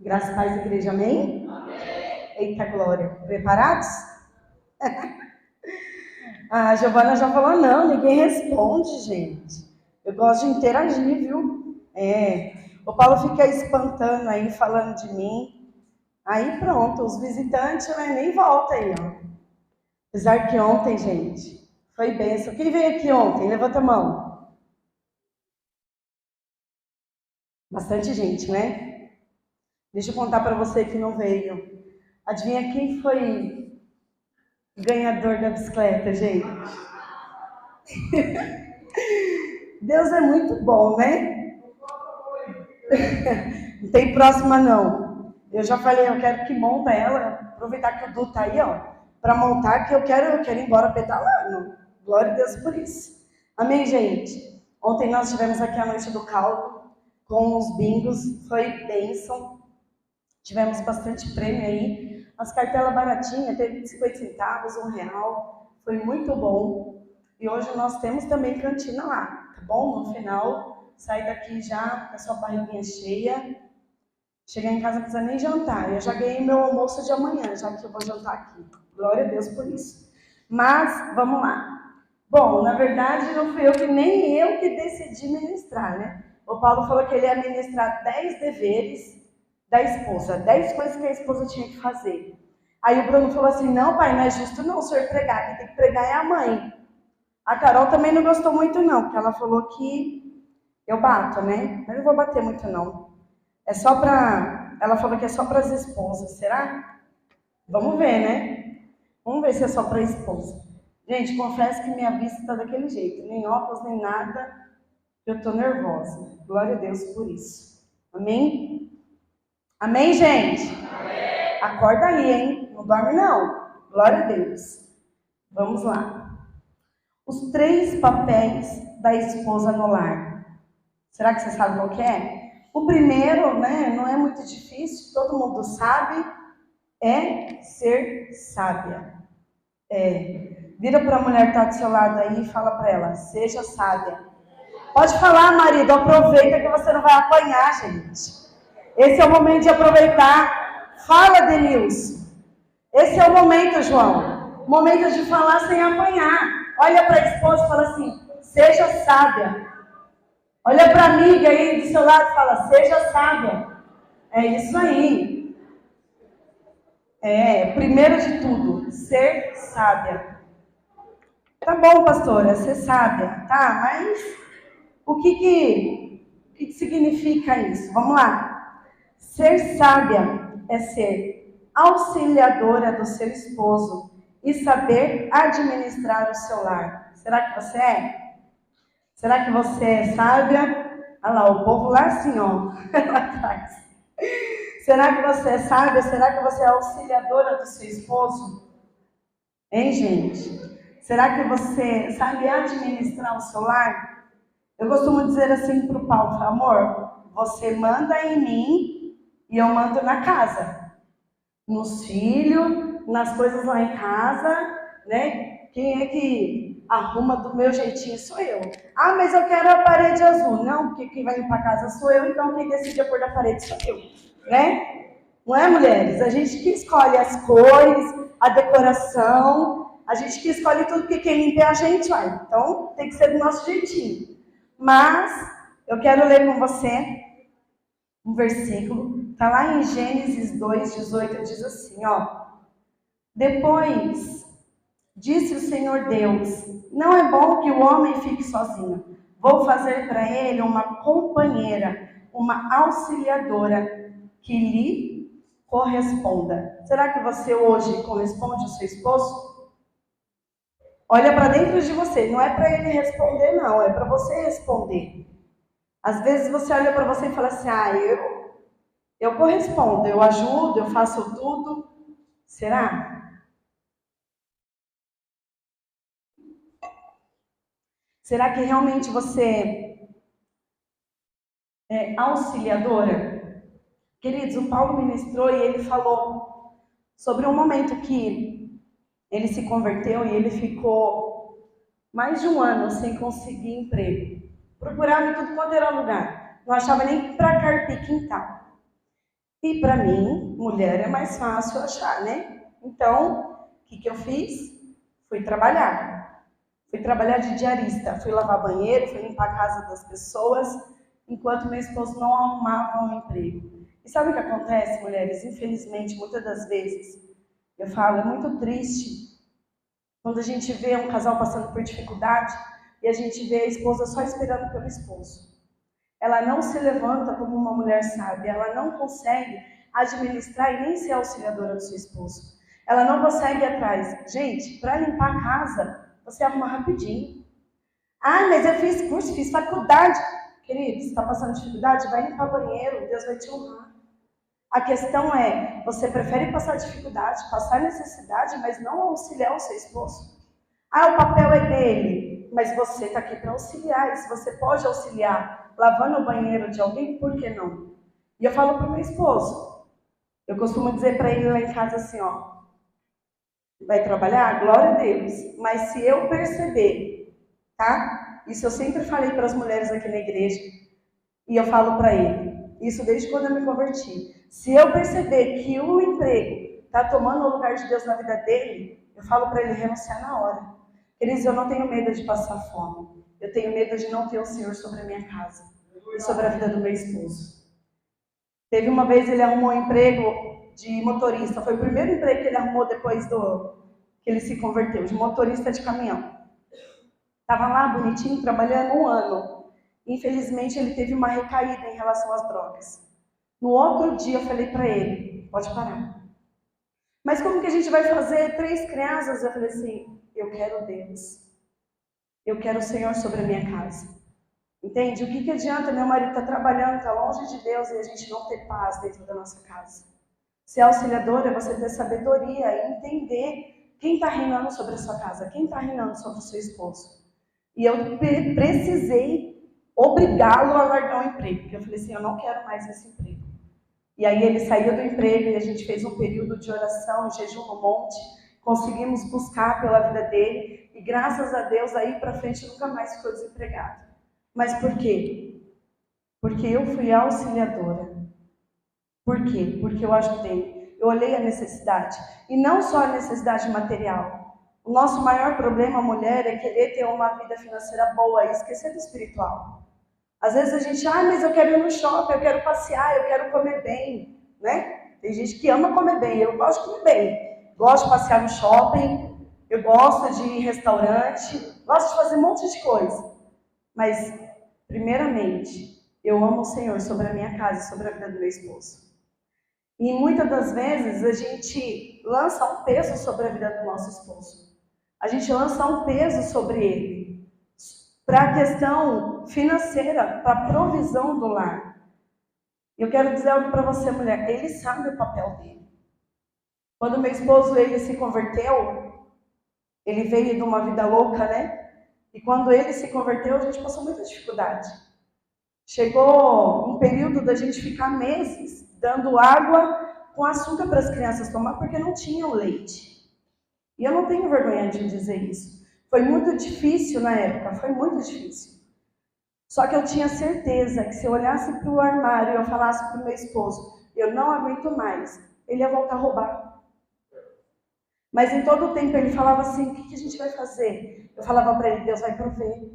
Graças a Deus, igreja, amém? Amém? Eita glória, preparados? A Giovana já falou, não, ninguém responde, gente. Eu gosto de interagir, viu? O Paulo fica espantando aí, falando de mim. Aí pronto, os visitantes, né, nem voltam aí, ó. Apesar que ontem, gente, foi bênção. Quem veio aqui ontem? Levanta a mão. Bastante gente, né? Deixa eu contar para você que não veio. Adivinha quem foi o ganhador da bicicleta, gente? Deus é muito bom, né? Não tem próxima, não. Eu já falei, eu quero que monta ela. Aproveitar que o Du tá aí, ó, para montar, que eu quero ir embora pedalando. Glória a Deus por isso. Amém, gente? Ontem nós tivemos aqui a noite do caldo com os bingos. Foi bênção. Tivemos bastante prêmio aí. As cartelas baratinhas, teve 50 centavos, R$1. Foi muito bom. E hoje nós temos também cantina lá, tá bom? No final, sai daqui já com a sua barriguinha cheia. Chegar em casa não precisa nem jantar. Eu já ganhei meu almoço de amanhã, já que eu vou jantar aqui. Glória a Deus por isso. Mas, vamos lá. Bom, na verdade, não fui eu que nem eu que decidi ministrar, né? O Paulo falou que ele ia ministrar 10 deveres da esposa, 10 coisas que a esposa tinha que fazer. Aí o Bruno falou assim, não, pai, não é justo não o senhor pregar, quem tem que pregar é a mãe. A Carol também não gostou muito não, porque ela falou que eu bato, né? Mas não vou bater muito não. É só pra... Ela falou que é só para as esposas, será? Vamos ver, né? Vamos ver se é só para a esposa. Gente, confesso que minha vista tá daquele jeito, nem óculos, nem nada, eu tô nervosa. Glória a Deus por isso. Amém? Amém, gente? Amém. Acorda aí, hein? Não dorme, não. Glória a Deus. Vamos lá. Os 3 papéis da esposa no lar. Será que você sabe qual que é? O primeiro, né, não é muito difícil, todo mundo sabe, é ser sábia. Vira para a mulher que está do seu lado aí e fala para ela, seja sábia. Pode falar, marido, aproveita que você não vai apanhar, gente. Esse é o momento de aproveitar. Fala, Denilson. Esse é o momento, João. Momento de falar sem apanhar. Olha para a esposa e fala assim, seja sábia. Olha para a amiga aí do seu lado e fala, seja sábia. É isso aí. Primeiro de tudo, ser sábia. Tá bom, pastora, ser sábia, tá? Mas o que significa isso? Vamos lá. Ser sábia é ser auxiliadora do seu esposo e saber administrar o seu lar. Será que você é? Será que você é sábia? Olha lá, o povo lá assim, ó, lá atrás. Será que você é sábia? Será que você é auxiliadora do seu esposo? Hein, gente? Será que você sabe administrar o seu lar? Eu costumo dizer assim para o Paulo, amor, você manda em mim e eu mando na casa. Nos filhos, nas coisas lá em casa, né? Quem é que arruma do meu jeitinho sou eu. Ah, mas eu quero a parede azul. Não, porque quem vai limpar a casa sou eu, então quem decide a cor da parede sou eu. Né? Não é, mulheres? A gente que escolhe as cores, a decoração, a gente que escolhe tudo, porque quem limpa é a gente, olha. Então tem que ser do nosso jeitinho. Mas eu quero ler com você um versículo. Está lá em Gênesis 2:18, diz assim, ó. Depois disse o Senhor Deus, não é bom que o homem fique sozinho. Vou fazer para ele uma companheira, uma auxiliadora que lhe corresponda. Será que você hoje corresponde ao seu esposo? Olha para dentro de você, não é para ele responder não, é para você responder. Às vezes você olha para você e fala assim, Eu correspondo, eu ajudo, eu faço tudo. Será? Será que realmente você é auxiliadora? Queridos, o Paulo ministrou e ele falou sobre um momento que ele se converteu e ele ficou mais de um ano sem conseguir emprego. Procurava em tudo quanto era lugar. Não achava nem para carpir quintal. E para mim, mulher é mais fácil achar, né? Então, o que eu fiz? Fui trabalhar. Fui trabalhar de diarista. Fui lavar banheiro, fui limpar a casa das pessoas, enquanto meu esposo não arrumava um emprego. E sabe o que acontece, mulheres? Infelizmente, muitas das vezes, eu falo, é muito triste quando a gente vê um casal passando por dificuldade e a gente vê a esposa só esperando pelo esposo. Ela não se levanta como uma mulher sábia, ela não consegue administrar e nem ser auxiliadora do seu esposo. Ela não consegue ir atrás. Gente, para limpar a casa, você arruma rapidinho. Ah, mas eu fiz curso, fiz faculdade. Querido, você está passando dificuldade? Vai limpar banheiro, Deus vai te honrar. A questão é, você prefere passar dificuldade, passar necessidade, mas não auxiliar o seu esposo? Ah, o papel é dele, mas você está aqui para auxiliar. E se você pode auxiliar lavando o banheiro de alguém, por que não? E eu falo para o meu esposo, eu costumo dizer para ele lá em casa assim, ó, vai trabalhar? Glória a Deus. Mas se eu perceber, tá? Isso eu sempre falei para as mulheres aqui na igreja, e eu falo para ele, isso desde quando eu me converti. Se eu perceber que o emprego está tomando o lugar de Deus na vida dele, eu falo para ele renunciar na hora. Queridos, eu não tenho medo de passar fome. Eu tenho medo de não ter o Senhor sobre a minha casa e sobre a vida do meu esposo. Teve uma vez ele arrumou um emprego de motorista. Foi o primeiro emprego que ele arrumou depois que ele se converteu, de motorista de caminhão. Estava lá bonitinho, trabalhando um ano. Infelizmente, ele teve uma recaída em relação às drogas. No outro dia, eu falei para ele, pode parar. Mas como que a gente vai fazer 3 crianças? Eu falei assim, eu quero Deus. Eu quero o Senhor sobre a minha casa. Entende? O que adianta meu marido estar trabalhando, estar longe de Deus e a gente não ter paz dentro da nossa casa? Ser auxiliadora é você ter sabedoria e entender quem está reinando sobre a sua casa, quem está reinando sobre o seu esposo. E eu precisei obrigá-lo a largar o emprego, porque eu falei assim, eu não quero mais esse emprego. E aí ele saiu do emprego e a gente fez um período de oração, jejum no monte, conseguimos buscar pela vida dele e graças a Deus aí para frente nunca mais ficou desempregado. Mas por quê? Porque eu fui auxiliadora. Por quê? Porque eu ajudei. Eu olhei a necessidade. E não só a necessidade material. O nosso maior problema, mulher, é querer ter uma vida financeira boa e esquecer do espiritual. Às vezes a gente, mas eu quero ir no shopping, eu quero passear, eu quero comer bem, né? Tem gente que ama comer bem, eu gosto de comer bem. Gosto de passear no shopping, eu gosto de ir em restaurante, gosto de fazer um monte de coisa. Mas, primeiramente, eu amo o Senhor sobre a minha casa e sobre a vida do meu esposo. E muitas das vezes a gente lança um peso sobre a vida do nosso esposo. A gente lança um peso sobre ele, para a questão financeira, para a provisão do lar. Eu quero dizer algo para você, mulher, ele sabe o papel dele. Quando meu esposo ele se converteu, ele veio de uma vida louca, né? E quando ele se converteu, a gente passou muita dificuldade. Chegou um período da gente ficar meses dando água com açúcar para as crianças tomar, porque não tinham leite. E eu não tenho vergonha de dizer isso. Foi muito difícil na época, foi muito difícil. Só que eu tinha certeza que se eu olhasse para o armário e eu falasse para o meu esposo, eu não aguento mais, ele ia voltar a roubar. Mas em todo o tempo ele falava assim, o que a gente vai fazer? Eu falava para ele, Deus vai prover.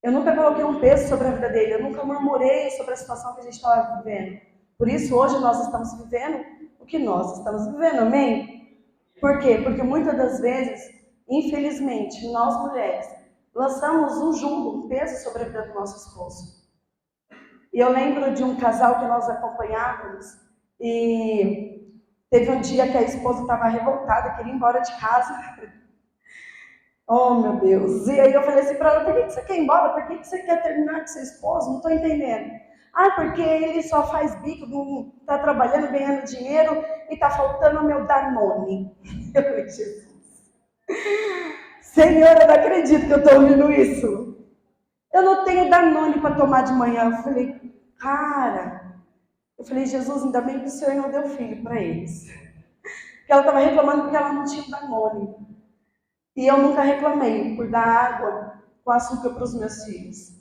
Eu nunca coloquei um peso sobre a vida dele, eu nunca murmurei sobre a situação que a gente estava vivendo. Por isso hoje nós estamos vivendo o que nós estamos vivendo, amém? Por quê? Porque muitas das vezes, infelizmente, nós mulheres, lançamos um jugo, um peso sobre a vida do nosso esposo. E eu lembro de um casal que nós acompanhávamos e teve um dia que a esposa estava revoltada, queria ir embora de casa. Oh, meu Deus. E aí eu falei assim para ela, por que você quer ir embora? Por que você quer terminar com seu esposo? Não estou entendendo. Ah, porque ele só faz bico, não está trabalhando, ganhando dinheiro e está faltando o meu Danone. Eu falei, Jesus. Senhor, eu não acredito que eu estou ouvindo isso. Eu não tenho Danone para tomar de manhã. Eu falei, cara, Jesus, ainda bem que o Senhor não deu filho para eles. Porque ela estava reclamando porque ela não tinha Danone. E eu nunca reclamei por dar água com açúcar para os meus filhos.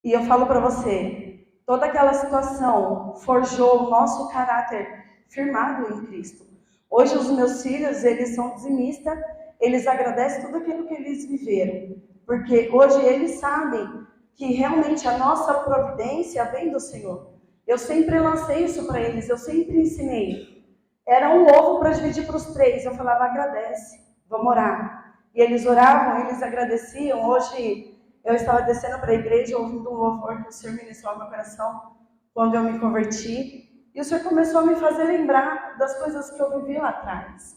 E eu falo para você, toda aquela situação forjou o nosso caráter firmado em Cristo. Hoje os meus filhos, eles são dizimistas, eles agradecem tudo aquilo que eles viveram. Porque hoje eles sabem que realmente a nossa providência vem do Senhor. Eu sempre lancei isso para eles, eu sempre ensinei. Era um ovo para dividir para os 3, eu falava, agradece, vamos orar. E eles oravam, eles agradeciam. Hoje eu estava descendo para a igreja, ouvindo um louvor que o Senhor ministrou ao meu coração, quando eu me converti. E o Senhor começou a me fazer lembrar das coisas que eu vivi lá atrás.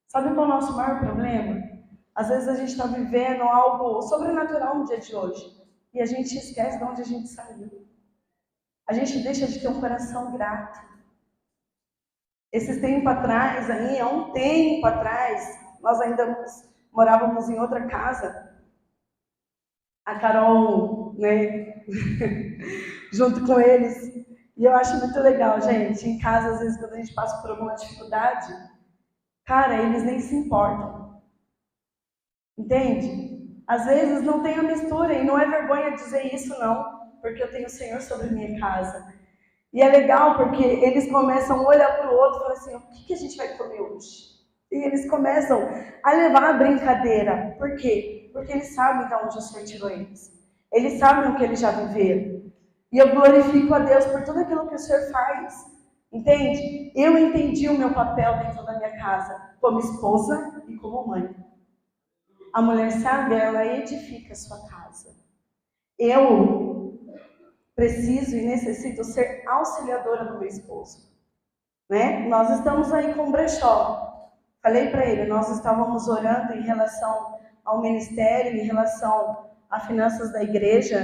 Sabe qual é o nosso maior problema? Às vezes a gente está vivendo algo sobrenatural no dia de hoje. E a gente esquece de onde a gente saiu. A gente deixa de ter um coração grato. Esses tempos atrás, há um tempo atrás, nós ainda morávamos em outra casa. A Carol, né, junto com eles. E eu acho muito legal, gente, em casa, às vezes, quando a gente passa por alguma dificuldade, cara, eles nem se importam. Entende? Às vezes não tem a mistura, e não é vergonha dizer isso, não, porque eu tenho o Senhor sobre a minha casa. E é legal porque eles começam a olhar para o outro e falar assim, o que a gente vai comer hoje? E eles começam a levar a brincadeira. Por quê? Porque eles sabem de onde o Senhor tirou eles. Eles sabem o que eles já viveram. E eu glorifico a Deus por tudo aquilo que o Senhor faz. Entende? Eu entendi o meu papel dentro da minha casa, como esposa e como mãe. A mulher sábia, ela edifica a sua casa. Eu preciso e necessito ser auxiliadora do meu esposo. Né? Nós estamos aí com o brechó. Falei para ele, nós estávamos orando em relação ao ministério, em relação às finanças da igreja,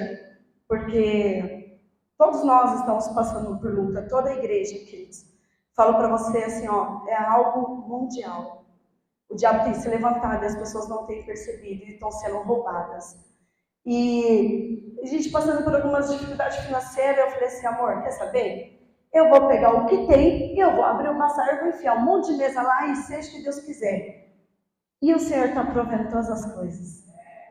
porque todos nós estamos passando por luta, toda a igreja, queridos. Falo para você assim, ó, é algo mundial. O diabo tem se levantado e as pessoas não têm percebido e estão sendo roubadas. E a gente passando por algumas dificuldades financeiras, eu falei assim, amor, quer saber? Eu vou pegar o que tem e eu vou abrir uma sala, eu vou enfiar um monte de mesa lá e seja o que Deus quiser. E o Senhor está provendo todas as coisas.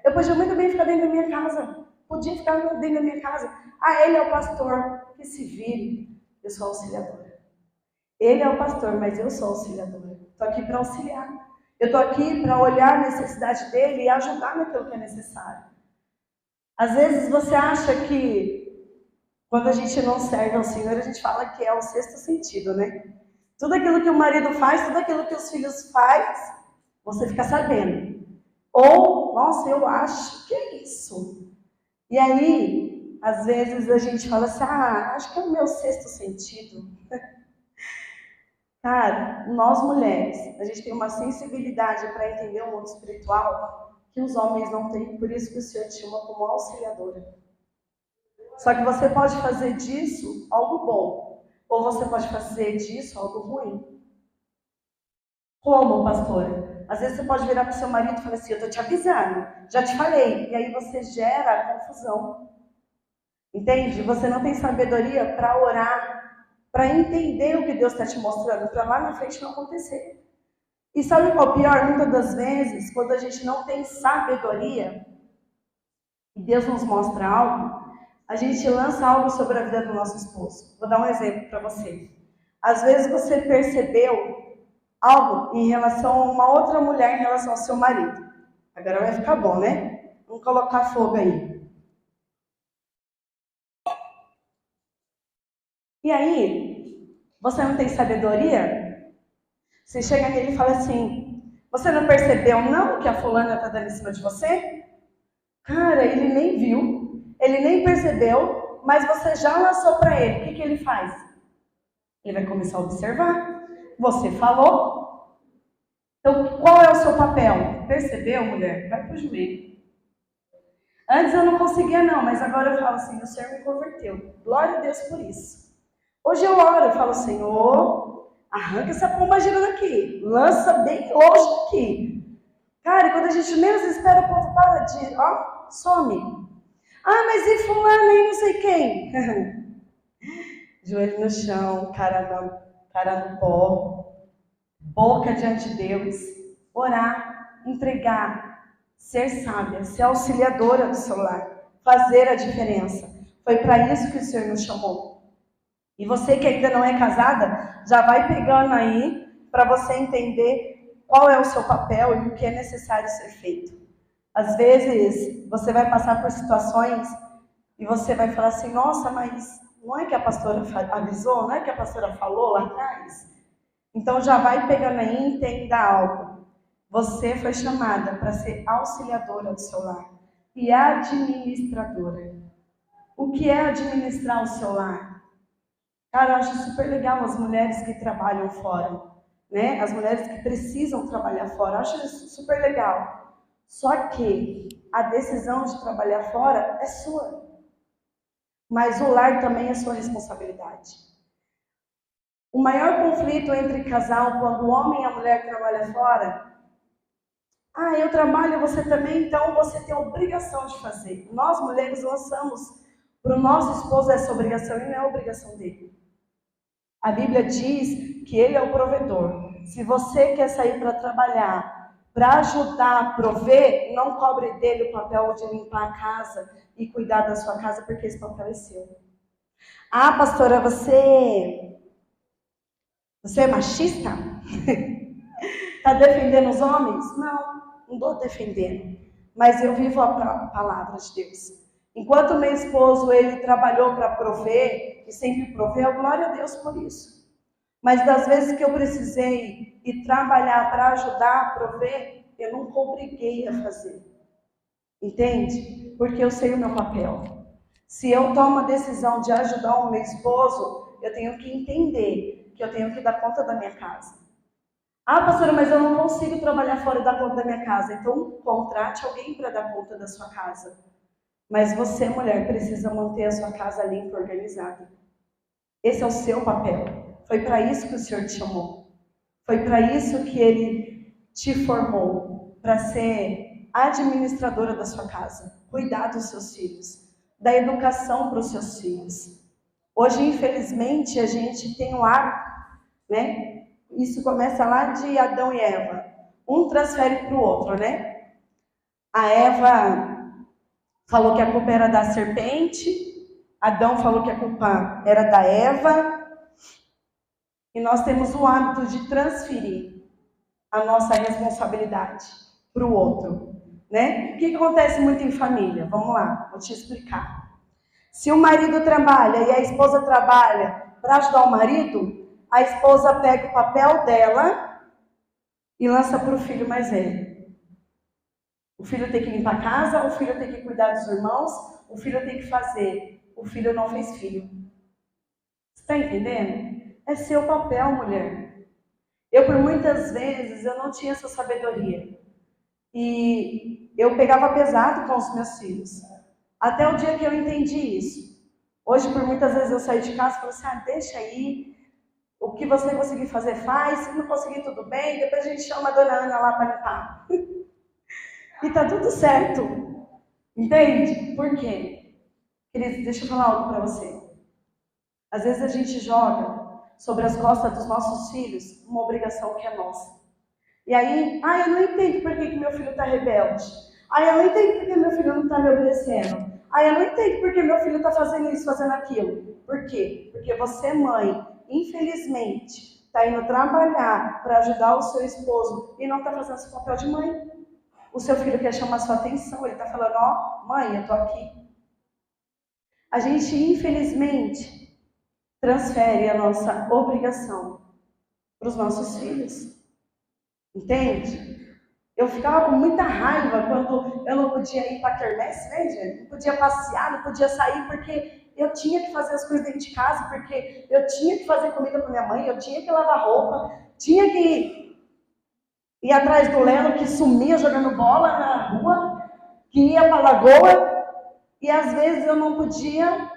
Eu podia muito bem ficar dentro da minha casa. Podia ficar dentro da minha casa. Ah, ele é o pastor. Que se vire. Eu sou auxiliadora. Ele é o pastor, mas eu sou auxiliadora. Estou aqui para auxiliar. Eu estou aqui para olhar a necessidade dele e ajudar naquilo que é necessário. Às vezes você acha que quando a gente não serve ao Senhor, a gente fala que é o sexto sentido, né? Tudo aquilo que o marido faz, tudo aquilo que os filhos fazem, você fica sabendo. Ou, nossa, eu acho que é isso. E aí, às vezes a gente fala assim, acho que é o meu sexto sentido. Cara, nós mulheres, a gente tem uma sensibilidade para entender o mundo espiritual que os homens não têm, por isso que o Senhor te chama como auxiliadora. Só que você pode fazer disso algo bom, ou você pode fazer disso algo ruim. Como, pastora? Às vezes você pode virar para o seu marido e falar assim, eu estou te avisando, já te falei. E aí você gera confusão. Entende? Você não tem sabedoria para orar, para entender o que Deus está te mostrando, para lá na frente não acontecer. E sabe qual é o pior? Muitas das vezes, quando a gente não tem sabedoria, e Deus nos mostra algo, a gente lança algo sobre a vida do nosso esposo. Vou dar um exemplo para você. Às vezes você percebeu algo em relação a uma outra mulher em relação ao seu marido. Agora vai ficar bom, né? Vamos colocar fogo aí. E aí, você não tem sabedoria? Você chega nele e fala assim, você não percebeu não que a fulana está dando em cima de você? Cara, ele nem viu, ele nem percebeu, mas você já lançou para ele. O que ele faz? Ele vai começar a observar. Você falou. Então, qual é o seu papel? Percebeu, mulher? Vai pro joelho. Antes eu não conseguia não, mas agora eu falo assim, o Senhor me converteu. Glória a Deus por isso. Hoje eu oro, eu falo, Senhor, arranca essa pomba gira daqui, lança bem longe daqui. Cara, e quando a gente menos espera, o povo para de, ó, some. Ah, mas e fulano aí, não sei quem? Joelho no chão, cara no pó, boca diante de Deus, orar, entregar, ser sábia, ser auxiliadora do seu lar, fazer a diferença. Foi para isso que o Senhor nos chamou. E você que ainda não é casada, já vai pegando aí para você entender qual é o seu papel e o que é necessário ser feito. Às vezes, você vai passar por situações e você vai falar assim, nossa, mas não é que a pastora avisou? Não é que a pastora falou lá atrás? Então já vai pegando aí e entenda algo. Você foi chamada para ser auxiliadora do seu lar e administradora. O que é administrar o seu lar? Cara, eu acho super legal as mulheres que trabalham fora, né? As mulheres que precisam trabalhar fora, eu acho isso super legal. Só que a decisão de trabalhar fora é sua. Mas o lar também é sua responsabilidade. O maior conflito entre casal, quando o homem e a mulher trabalham fora, eu trabalho, você também, então você tem a obrigação de fazer. Nós, mulheres, lançamos para o nosso esposo essa obrigação e não é a obrigação dele. A Bíblia diz que ele é o provedor. Se você quer sair para trabalhar, para ajudar a prover, não cobre dele o papel de limpar a casa e cuidar da sua casa, porque esse papel é seu. Ah, pastora, você é machista? Está defendendo os homens? Não estou defendendo. Mas eu vivo a palavra de Deus. Enquanto meu esposo, ele trabalhou para prover, e sempre proveu, glória a Deus por isso. Mas das vezes que eu precisei ir trabalhar para ajudar a prover, eu nunca obriguei a fazer. Entende? Porque eu sei o meu papel. Se eu tomo a decisão de ajudar o meu esposo, eu tenho que entender que eu tenho que dar conta da minha casa. Ah, pastora, mas eu não consigo trabalhar fora e dar conta da minha casa. Então, contrate alguém para dar conta da sua casa. Mas você, mulher, precisa manter a sua casa limpa e organizada. Esse é o seu papel. Foi para isso que o Senhor te chamou. Foi para isso que Ele te formou. Para ser administradora da sua casa. Cuidar dos seus filhos. Dar educação para os seus filhos. Hoje, infelizmente, a gente tem um hábito, né? Isso começa lá de Adão e Eva. Um transfere para o outro, né? A Eva falou que a culpa era da serpente. Adão falou que a culpa era da Eva. E nós temos o hábito de transferir a nossa responsabilidade para o outro, né? O que acontece muito em família? Vamos lá, vou te explicar. Se o marido trabalha e a esposa trabalha para ajudar o marido, a esposa pega o papel dela e lança para o filho mais velho. O filho tem que limpar a casa, o filho tem que cuidar dos irmãos, o filho tem que fazer. O filho não fez filho. Você está entendendo? É seu papel, mulher. Eu, por muitas vezes, eu não tinha essa sabedoria. E eu pegava pesado com os meus filhos. Até o dia que eu entendi isso. Hoje, por muitas vezes, eu saí de casa e falei assim, deixa aí. O que você conseguir fazer, faz. Se não conseguir, tudo bem. Depois a gente chama a dona Ana lá para limpar. E tá tudo certo. Entende? Por quê? Queridos, deixa eu falar algo para você. Às vezes a gente joga sobre as costas dos nossos filhos uma obrigação que é nossa. E aí, eu não entendo por que meu filho está rebelde. Eu não entendo por que meu filho não está me obedecendo. Eu não entendo por que meu filho está fazendo isso, fazendo aquilo. Por quê? Porque você, mãe, infelizmente, está indo trabalhar para ajudar o seu esposo e não está fazendo seu papel de mãe. O seu filho quer chamar sua atenção, ele está falando, mãe, eu estou aqui. A gente, infelizmente, transfere a nossa obrigação para os nossos filhos. Entende? Eu ficava com muita raiva quando eu não podia ir para a quermesse, né, gente? Não podia passear, não podia sair, porque eu tinha que fazer as coisas dentro de casa, porque eu tinha que fazer comida para minha mãe, eu tinha que lavar roupa, tinha que ir atrás do Lelo que sumia jogando bola na rua, que ia para a lagoa. E às vezes eu não podia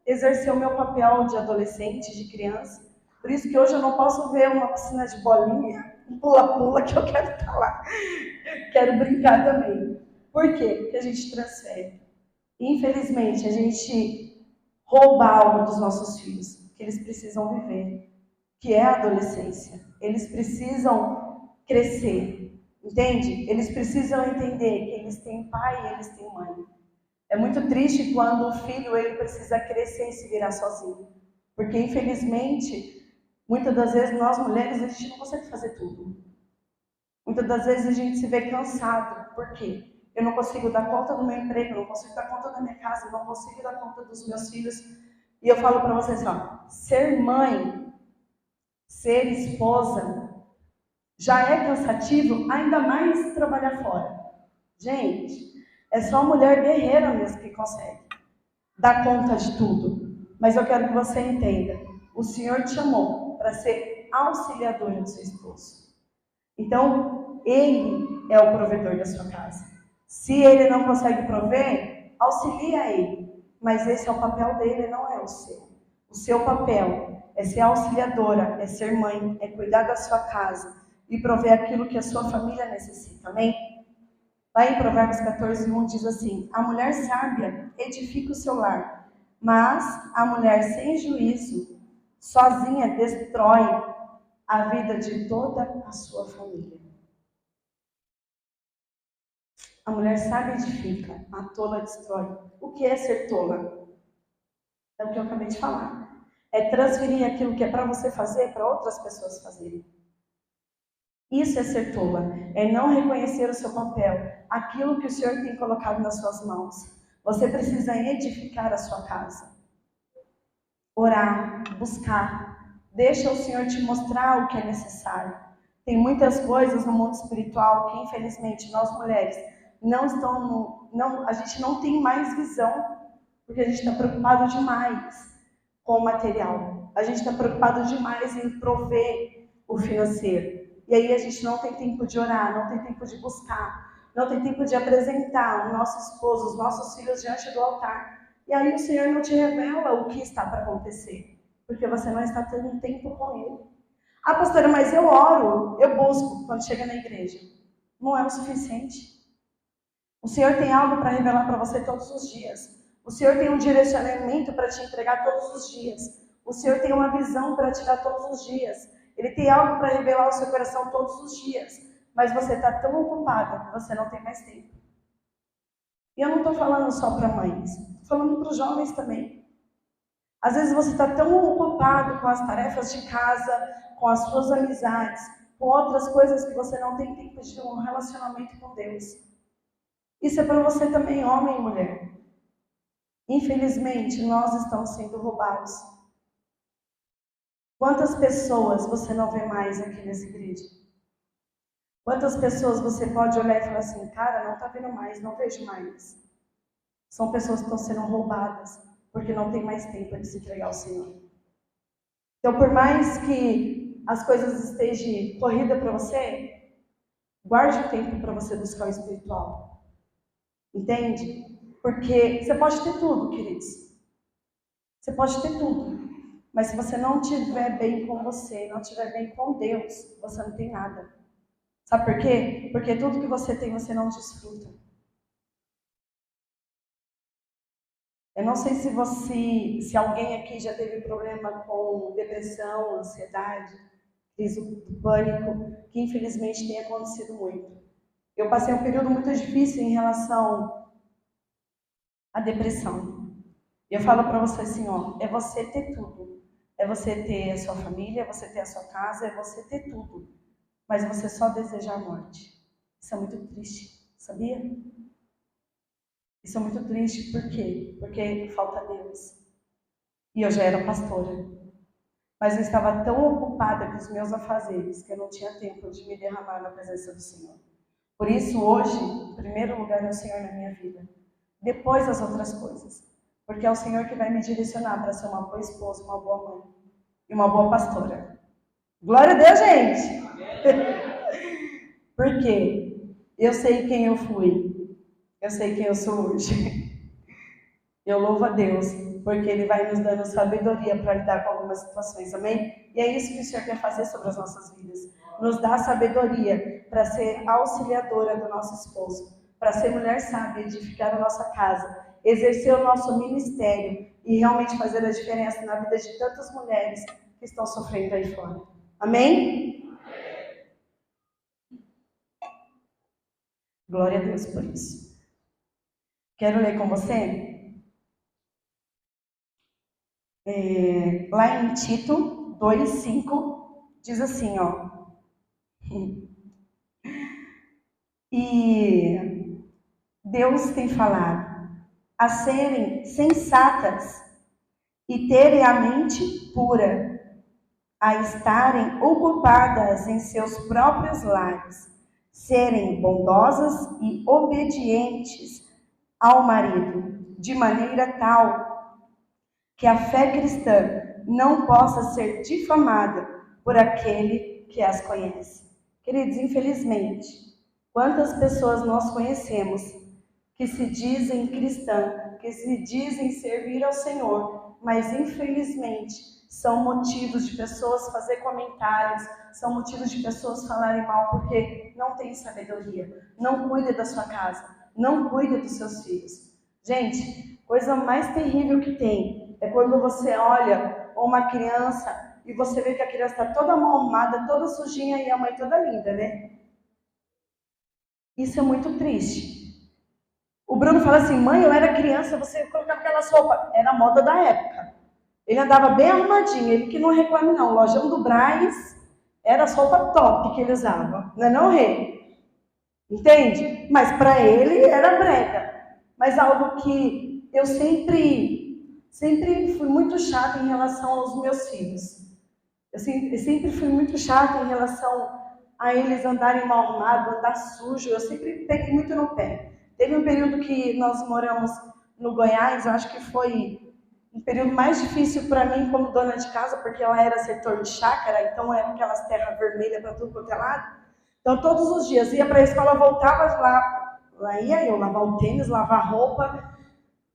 exercer o meu papel de adolescente, de criança. Por isso que hoje eu não posso ver uma piscina de bolinha, um pula-pula, que eu quero estar lá. Quero brincar também. Por quê? Porque a gente transfere. Infelizmente, a gente rouba algo dos nossos filhos, que eles precisam viver, que é a adolescência. Eles precisam crescer, entende? Eles precisam entender que eles têm pai e eles têm mãe. É muito triste quando o filho ele precisa crescer e se virar sozinho. Porque, infelizmente, muitas das vezes nós mulheres a gente não consegue fazer tudo. Muitas das vezes a gente se vê cansado. Por quê? Eu não consigo dar conta do meu emprego, eu não consigo dar conta da minha casa, eu não consigo dar conta dos meus filhos. E eu falo para vocês, ó, ser mãe, ser esposa, já é cansativo, ainda mais trabalhar fora. Gente, é só mulher guerreira mesmo que consegue dar conta de tudo. Mas eu quero que você entenda, o Senhor te chamou para ser auxiliadora do seu esposo. Então, Ele é o provedor da sua casa. Se Ele não consegue prover, auxilia Ele. Mas esse é o papel dele, não é o seu. O seu papel é ser auxiliadora, é ser mãe, é cuidar da sua casa e prover aquilo que a sua família necessita. Amém? Lá em Provérbios 14:1 diz assim: a mulher sábia edifica o seu lar, mas a mulher sem juízo, sozinha, destrói a vida de toda a sua família. A mulher sábia edifica, a tola destrói. O que é ser tola? É o que eu acabei de falar. É transferir aquilo que é para você fazer para outras pessoas fazerem. Isso é ser tola. É não reconhecer o seu papel, aquilo que o Senhor tem colocado nas suas mãos. Você precisa edificar a sua casa. Orar, buscar. Deixa o Senhor te mostrar o que é necessário. Tem muitas coisas no mundo espiritual que, infelizmente, nós mulheres a gente não tem mais visão, porque a gente está preocupado demais com o material. A gente está preocupado demais em prover o financeiro. E aí a gente não tem tempo de orar, não tem tempo de buscar, não tem tempo de apresentar o nosso esposo, os nossos filhos diante do altar. E aí o Senhor não te revela o que está para acontecer, porque você não está tendo tempo com Ele. Ah, pastora, mas eu oro, eu busco quando chega na igreja. Não é o suficiente. O Senhor tem algo para revelar para você todos os dias. O Senhor tem um direcionamento para te entregar todos os dias. O Senhor tem uma visão para te dar todos os dias. Ele tem algo para revelar ao seu coração todos os dias. Mas você está tão ocupada que você não tem mais tempo. E eu não estou falando só para mães. Estou falando para os jovens também. Às vezes você está tão ocupado com as tarefas de casa, com as suas amizades, com outras coisas que você não tem tempo de ter um relacionamento com Deus. Isso é para você também, homem e mulher. Infelizmente, nós estamos sendo roubados. Quantas pessoas você não vê mais aqui nessa igreja? Quantas pessoas você pode olhar e falar assim, cara, não está vendo mais, não vejo mais. São pessoas que estão sendo roubadas, porque não tem mais tempo de se entregar ao Senhor. Então, por mais que as coisas estejam corridas para você, guarde o tempo para você buscar o espiritual. Entende? Porque você pode ter tudo, queridos. Você pode ter tudo. Mas se você não estiver bem com você, não estiver bem com Deus, você não tem nada. Sabe por quê? Porque tudo que você tem, você não desfruta. Eu não sei se alguém aqui já teve problema com depressão, ansiedade, crise do pânico, que infelizmente tem acontecido muito. Eu passei um período muito difícil em relação à depressão. E eu falo para você assim, ó, é você ter tudo. É você ter a sua família, é você ter a sua casa, é você ter tudo. Mas você só deseja a morte. Isso é muito triste, sabia? Isso é muito triste, por quê? Porque falta Deus. E eu já era pastora. Mas eu estava tão ocupada com os meus afazeres que eu não tinha tempo de me derramar na presença do Senhor. Por isso, hoje, em primeiro lugar é o Senhor na minha vida. Depois as outras coisas. Porque é o Senhor que vai me direcionar para ser uma boa esposa, uma boa mãe e uma boa pastora. Glória a Deus, gente! Por quê? Eu sei quem eu fui. Eu sei quem eu sou hoje. Eu louvo a Deus, porque Ele vai nos dando sabedoria para lidar com algumas situações, amém? E é isso que o Senhor quer fazer sobre as nossas vidas. Nos dá sabedoria para ser auxiliadora do nosso esposo, para ser mulher sábia, edificar a nossa casa, exercer o nosso ministério e realmente fazer a diferença na vida de tantas mulheres que estão sofrendo aí fora. Amém? Glória a Deus por isso. Quero ler com você lá em Tito 2:5, diz assim, ó. E Deus tem falado a serem sensatas e terem a mente pura, a estarem ocupadas em seus próprios lares, serem bondosas e obedientes ao marido, de maneira tal que a fé cristã não possa ser difamada por aquele que as conhece. Queridos, infelizmente, quantas pessoas nós conhecemos que se dizem cristã, que se dizem servir ao Senhor, mas infelizmente são motivos de pessoas fazer comentários, são motivos de pessoas falarem mal porque não tem sabedoria, não cuida da sua casa, não cuida dos seus filhos. Gente, coisa mais terrível que tem é quando você olha uma criança e você vê que a criança está toda mal arrumada, toda sujinha e a mãe toda linda, né? Isso é muito triste. O Bruno fala assim, mãe, eu era criança, você colocava aquelas roupas. Era a moda da época. Ele andava bem arrumadinho, ele que não reclame não. O Lojão do Brás era as roupas top que ele usava. Não é não, Rei? Entende? Mas para ele era brega. Mas algo que eu sempre fui muito chata em relação aos meus filhos. Eu sempre fui muito chata em relação a eles andarem mal arrumados, andar sujo. Eu sempre peguei muito no pé. Teve um período que nós moramos no Goiás, eu acho que foi um período mais difícil para mim como dona de casa, porque ela era setor de chácara, então era aquelas terras vermelhas para tudo quanto é lado. Então todos os dias ia para a escola, voltava lá ia eu lavar o tênis, lavar a roupa,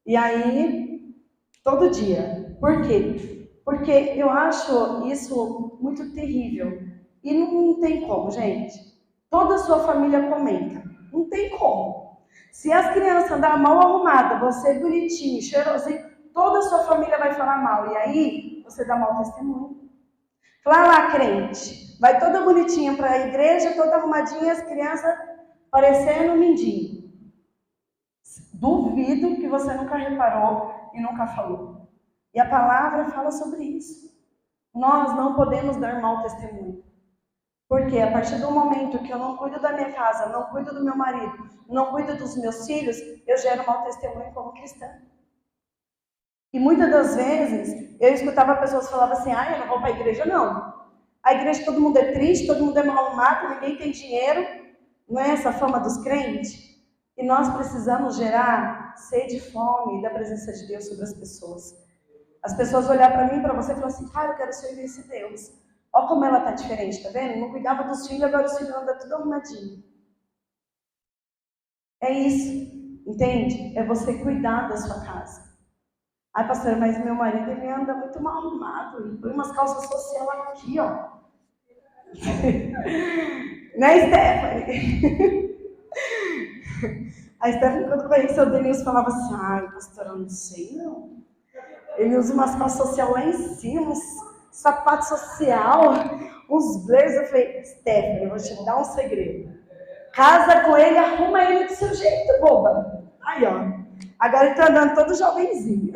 e aí todo dia. Por quê? Porque eu acho isso muito terrível. E não tem como, gente. Toda a sua família comenta. Não tem como. Se as crianças andarem mal arrumadas, você bonitinho, cheirosinho, toda a sua família vai falar mal. E aí, você dá mau testemunho. Fala lá, crente. Vai toda bonitinha para a igreja, toda arrumadinha, as crianças parecendo um mindinho. Duvido que você nunca reparou e nunca falou. E a palavra fala sobre isso. Nós não podemos dar mau testemunho. Porque a partir do momento que eu não cuido da minha casa, não cuido do meu marido, não cuido dos meus filhos, eu gero mau testemunho como cristã. E muitas das vezes eu escutava pessoas falando assim, eu não vou para a igreja não. A igreja todo mundo é triste, todo mundo é mal arrumado, ninguém tem dinheiro. Não é essa a fama dos crentes? E nós precisamos gerar sede e fome da presença de Deus sobre as pessoas. As pessoas olhar para mim, para você e falar assim, cara, eu quero servir esse Deus. Olha como ela está diferente, tá vendo? Não cuidava dos filhos, agora os filhos andam tudo arrumadinho. É isso, entende? É você cuidar da sua casa. Ai, pastora, mas meu marido, ele anda muito mal arrumado. Ele põe umas calças social aqui, ó. Né, Stephanie? A Stephanie, quando conheceu o Denilson, falava assim, ai, pastora, eu não sei, não. Ele usa umas calças social lá em cima, uns sapato social, uns blazers. Eu falei, Stephanie, eu vou te dar um segredo. Casa com ele, arruma ele do seu jeito, boba. Aí, ó. Agora ele tá andando todo jovenzinho.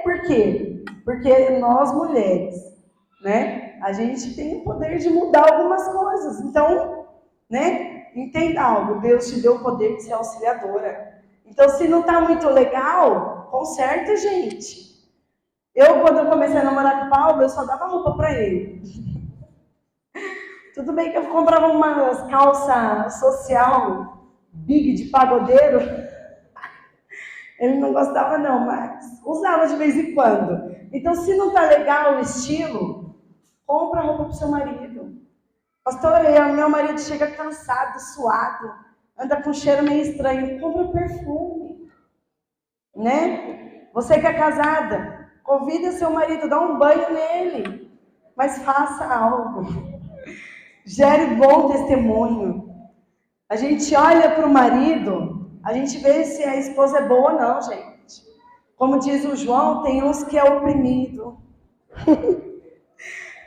Por quê? Porque nós mulheres, né? A gente tem o poder de mudar algumas coisas. Então, né? Entenda algo. Deus te deu o poder de ser auxiliadora. Então, se não tá muito legal, conserta, gente. Quando eu comecei a namorar com o Paulo, eu só dava roupa pra ele. Tudo bem que eu comprava umas calças social, big de pagodeiro. Ele não gostava não, mas usava de vez em quando. Então, se não tá legal o estilo, compra roupa pro seu marido. Pastora, meu marido chega cansado, suado, anda com cheiro meio estranho, compra perfume. né? Você que é casada, convida seu marido, dá um banho nele, mas faça algo. Gere bom testemunho. A gente olha para o marido, a gente vê se a esposa é boa ou não, gente. Como diz o João, tem uns que é oprimido,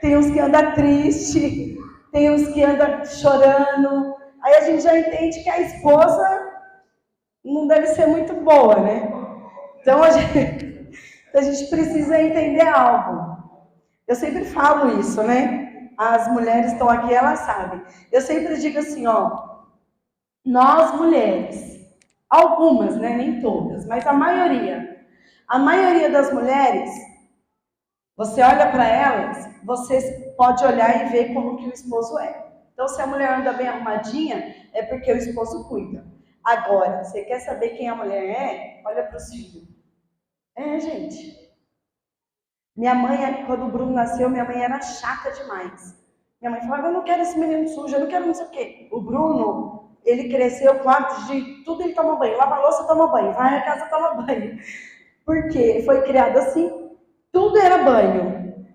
tem uns que anda triste, tem uns que anda chorando. Aí a gente já entende que a esposa não deve ser muito boa, né? Então a gente precisa entender algo. Eu sempre falo isso, né? As mulheres estão aqui, elas sabem. Eu sempre digo assim, ó, nós mulheres, algumas, né? Nem todas, mas a maioria das mulheres, você olha para elas, você pode olhar e ver como que o esposo é. Então, se a mulher anda bem arrumadinha, é porque o esposo cuida. Agora, você quer saber quem a mulher é? Olha para os filhos. Gente. Minha mãe, quando o Bruno nasceu, minha mãe era chata demais. Minha mãe falava, eu não quero esse menino sujo, eu não quero não sei o quê. O Bruno, ele cresceu com hábitos de tudo ele toma banho. Lava a louça, toma banho. Vai à casa, toma banho. Por quê? Foi criado assim. Tudo era banho.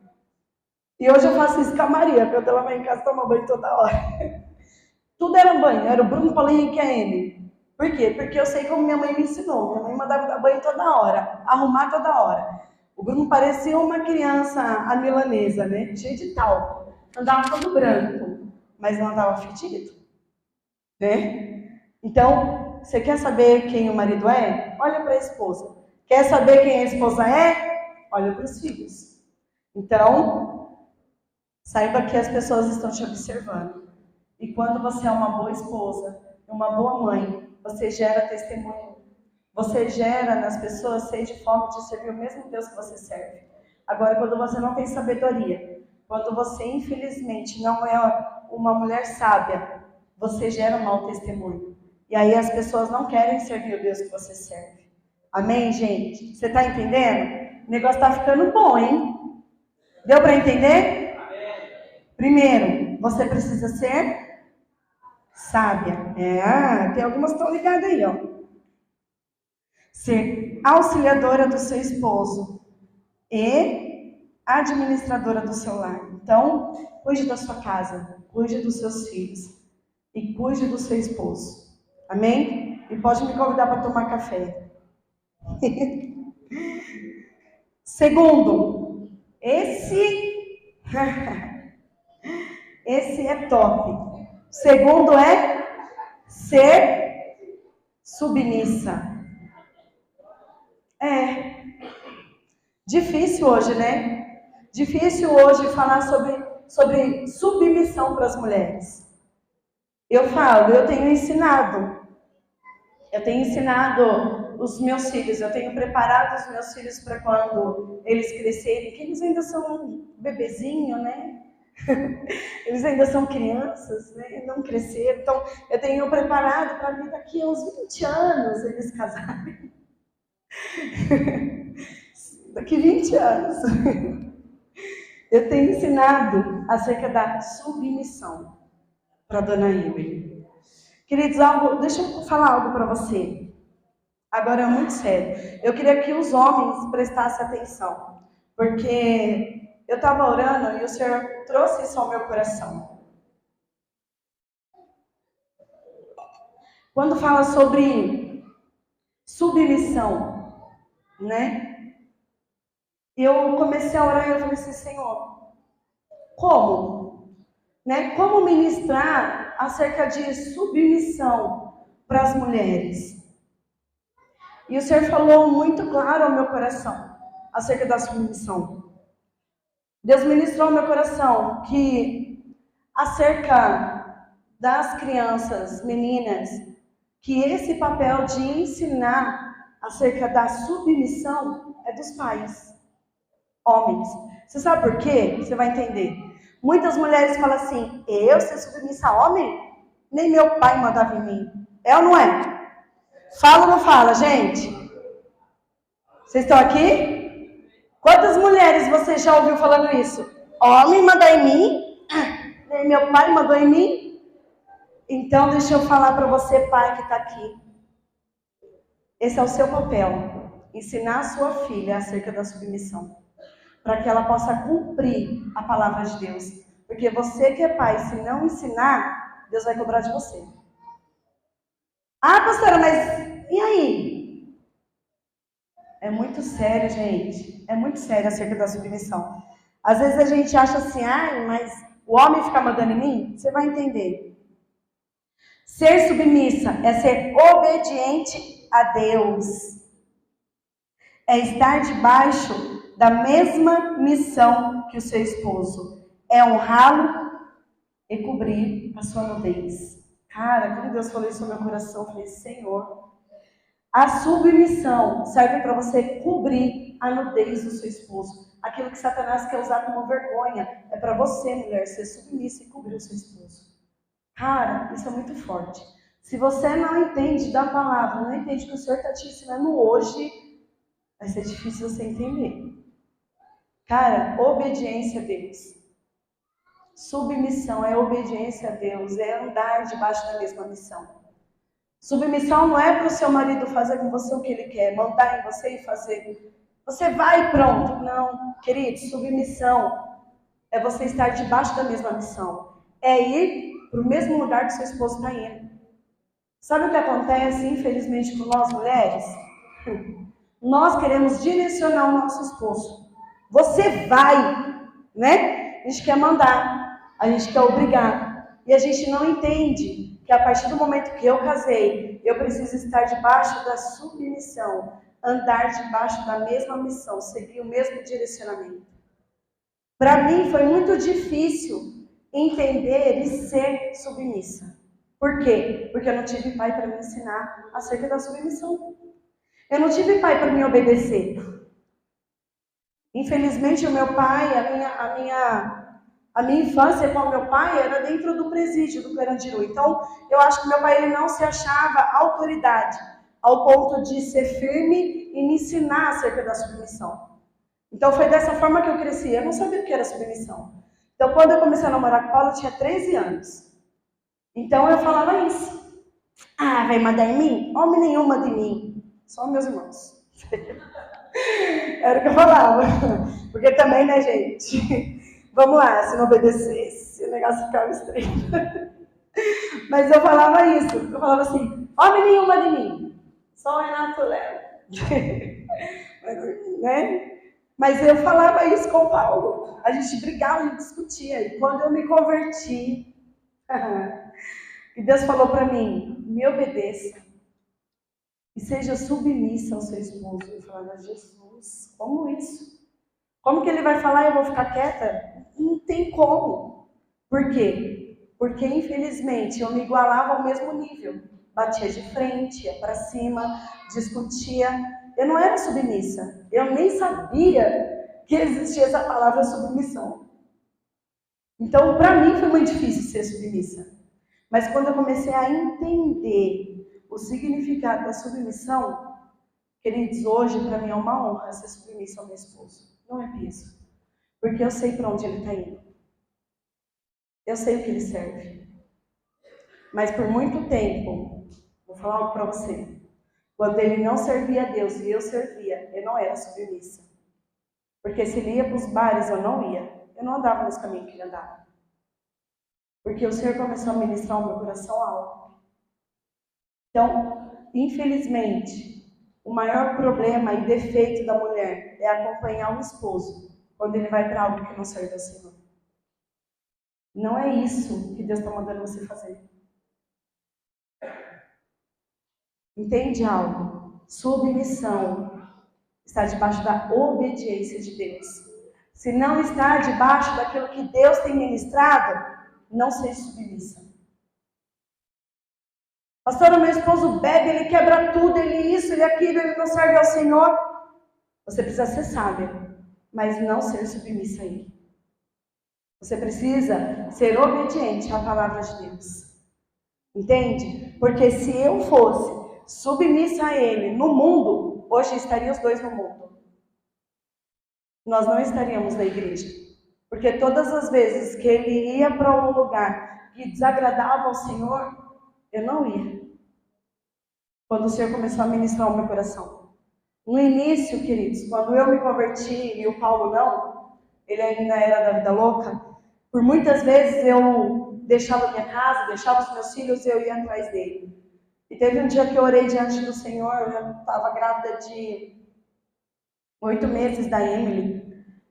E hoje eu faço isso com a Maria, quando ela vai em casa, toma banho toda hora. Tudo era banho. Era o Bruno, Paulinho e Kenny. Por quê? Porque eu sei como minha mãe me ensinou. Minha mãe mandava dar banho toda hora. Arrumar toda hora. O Bruno parecia uma criança, a milanesa, né? Cheio de talco. Andava todo branco, mas não andava fedido, né? Então, você quer saber quem o marido é? Olha para a esposa. Quer saber quem a esposa é? Olha para os filhos. Então, saiba que as pessoas estão te observando. E quando você é uma boa esposa, uma boa mãe, você gera testemunho. Você gera nas pessoas sede e fome de servir o mesmo Deus que você serve. Agora, quando você não tem sabedoria, quando você, infelizmente, não é uma mulher sábia, você gera um mau testemunho. E aí as pessoas não querem servir o Deus que você serve. Amém, gente? Você está entendendo? O negócio está ficando bom, hein? Deu para entender? Primeiro, você precisa ser sábia. Tem algumas que estão ligadas aí, ó. Ser auxiliadora do seu esposo e administradora do seu lar. Então, cuide da sua casa, cuide dos seus filhos e cuide do seu esposo. Amém? E pode me convidar para tomar café. Segundo, esse é top. Segundo é ser submissa. Difícil hoje, né? Difícil hoje falar sobre submissão para as mulheres. Eu tenho ensinado os meus filhos, eu tenho preparado os meus filhos para quando eles crescerem, que eles ainda são bebezinho, né? Eles ainda são crianças, né? Não cresceram. Então, eu tenho preparado para vir daqui a uns 20 anos eles casarem. Daqui 20 anos. Eu tenho ensinado acerca da submissão para a dona Emily. Queridos, deixa eu falar algo para você. Agora é muito sério. Eu queria que os homens prestassem atenção, porque eu estava orando e o Senhor trouxe isso ao meu coração. Quando fala sobre submissão, né? Eu comecei a orar e eu falei assim, Senhor, como? Né? Como ministrar acerca de submissão para as mulheres? E o Senhor falou muito claro ao meu coração acerca da submissão. Deus ministrou ao meu coração que acerca das crianças, meninas, que esse papel de ensinar acerca da submissão é dos pais, homens. Você sabe por quê? Você vai entender. Muitas mulheres falam assim, eu ser submissa a homem? Nem meu pai mandava em mim. É ou não é? Fala ou não fala, gente? Vocês estão aqui? Quantas mulheres você já ouviu falando isso? Homem manda em mim? Nem meu pai mandou em mim? Então, deixa eu falar para você, pai que está aqui. Esse é o seu papel. ensinar a sua filha acerca da submissão, para que ela possa cumprir a palavra de Deus. Porque você que é pai, se não ensinar, Deus vai cobrar de você. Ah, pastora, mas e aí? É muito sério, gente. É muito sério acerca da submissão. Às vezes a gente acha assim, mas o homem fica mandando em mim? Você vai entender. Ser submissa é ser obediente a Deus. É estar debaixo da mesma missão que o seu esposo. É honrá-lo e cobrir a sua nudez. Cara, quando Deus falou isso no meu coração, eu falei, Senhor, a submissão serve para você cobrir a nudez do seu esposo. Aquilo que Satanás quer usar como vergonha é para você, mulher, ser submissa e cobrir o seu esposo. Cara, isso é muito forte. Se você não entende da palavra, não entende que o Senhor está te ensinando hoje, vai ser difícil você entender. Cara, obediência a Deus. Submissão é obediência a Deus, é andar debaixo da mesma missão. Submissão não é para o seu marido fazer com você o que ele quer, mandar em você e fazer. Você vai e pronto. Não, querido, submissão é você estar debaixo da mesma missão. É ir para o mesmo lugar que seu esposo está indo. Sabe o que acontece, infelizmente, com nós mulheres? Nós queremos direcionar o nosso esposo. Você vai, né? A gente quer mandar, a gente quer obrigar. E a gente não entende que a partir do momento que eu casei, eu preciso estar debaixo da submissão, andar debaixo da mesma missão, seguir o mesmo direcionamento. Para mim foi muito difícil entender e ser submissa. Por quê? Porque eu não tive pai para me ensinar acerca da submissão. Eu não tive pai para me obedecer. Infelizmente, o meu pai, a minha infância com o meu pai era dentro do presídio do Carandiru. Então, eu acho que meu pai ele não se achava autoridade, ao ponto de ser firme e me ensinar acerca da submissão. Então, foi dessa forma que eu cresci. Eu não sabia o que era submissão. Então, quando eu comecei a namorar com o Paulo, eu tinha 13 anos. Então, eu falava isso. Vai mandar em mim? Homem nenhum manda em mim. Só meus irmãos. Era o que eu falava. Porque também, né, gente? Vamos lá, se não obedecesse, o negócio ficava estranho. Mas eu falava isso. Eu falava assim, homem nenhum manda em mim. Só o Renato Léo. Né? Mas eu falava isso com o Paulo. A gente brigava e discutia. E quando eu me converti, e Deus falou para mim, me obedeça. E seja submissa ao seu esposo. Eu falava, Jesus, como isso? Como que ele vai falar e eu vou ficar quieta? Não tem como. Por quê? Porque, infelizmente, eu me igualava ao mesmo nível. Batia de frente, ia para cima, discutia. Eu não era submissa. Eu nem sabia que existia essa palavra submissão. Então, para mim, foi muito difícil ser submissa. Mas quando eu comecei a entender o significado da submissão, queridos, hoje para mim é uma honra ser submissa ao meu esposo. Não é peso. Porque eu sei para onde ele está indo. Eu sei o que ele serve. Mas por muito tempo, vou falar algo para você. Quando ele não servia a Deus e eu servia, eu não era submissa. Porque se ele ia para os bares, eu não ia. Eu não andava nos caminhos que ele andava. Porque o Senhor começou a ministrar o meu coração algo. Então, infelizmente, o maior problema e defeito da mulher é acompanhar o esposo quando ele vai para algo que não serve ao Senhor. Não é isso que Deus está mandando você fazer. Entende algo? Submissão está debaixo da obediência de Deus. Se não está debaixo daquilo que Deus tem ministrado, não seja submissa. Pastora, meu esposo bebe, ele quebra tudo, ele isso, ele aquilo, ele não serve ao Senhor. Você precisa ser sábia, mas não ser submissa a ele. Você precisa ser obediente à palavra de Deus. Entende? Porque se eu fosse submissa a ele no mundo, hoje estariam os dois no mundo. Nós não estaríamos na igreja. Porque todas as vezes que ele ia para um lugar que desagradava ao Senhor, eu não ia. Quando o Senhor começou a ministrar o meu coração. No início, queridos, quando eu me converti e o Paulo não, ele ainda era da vida louca, por muitas vezes eu deixava minha casa, deixava os meus filhos e eu ia atrás dele. E teve um dia que eu orei diante do Senhor, eu estava grávida de 8 meses da Emily.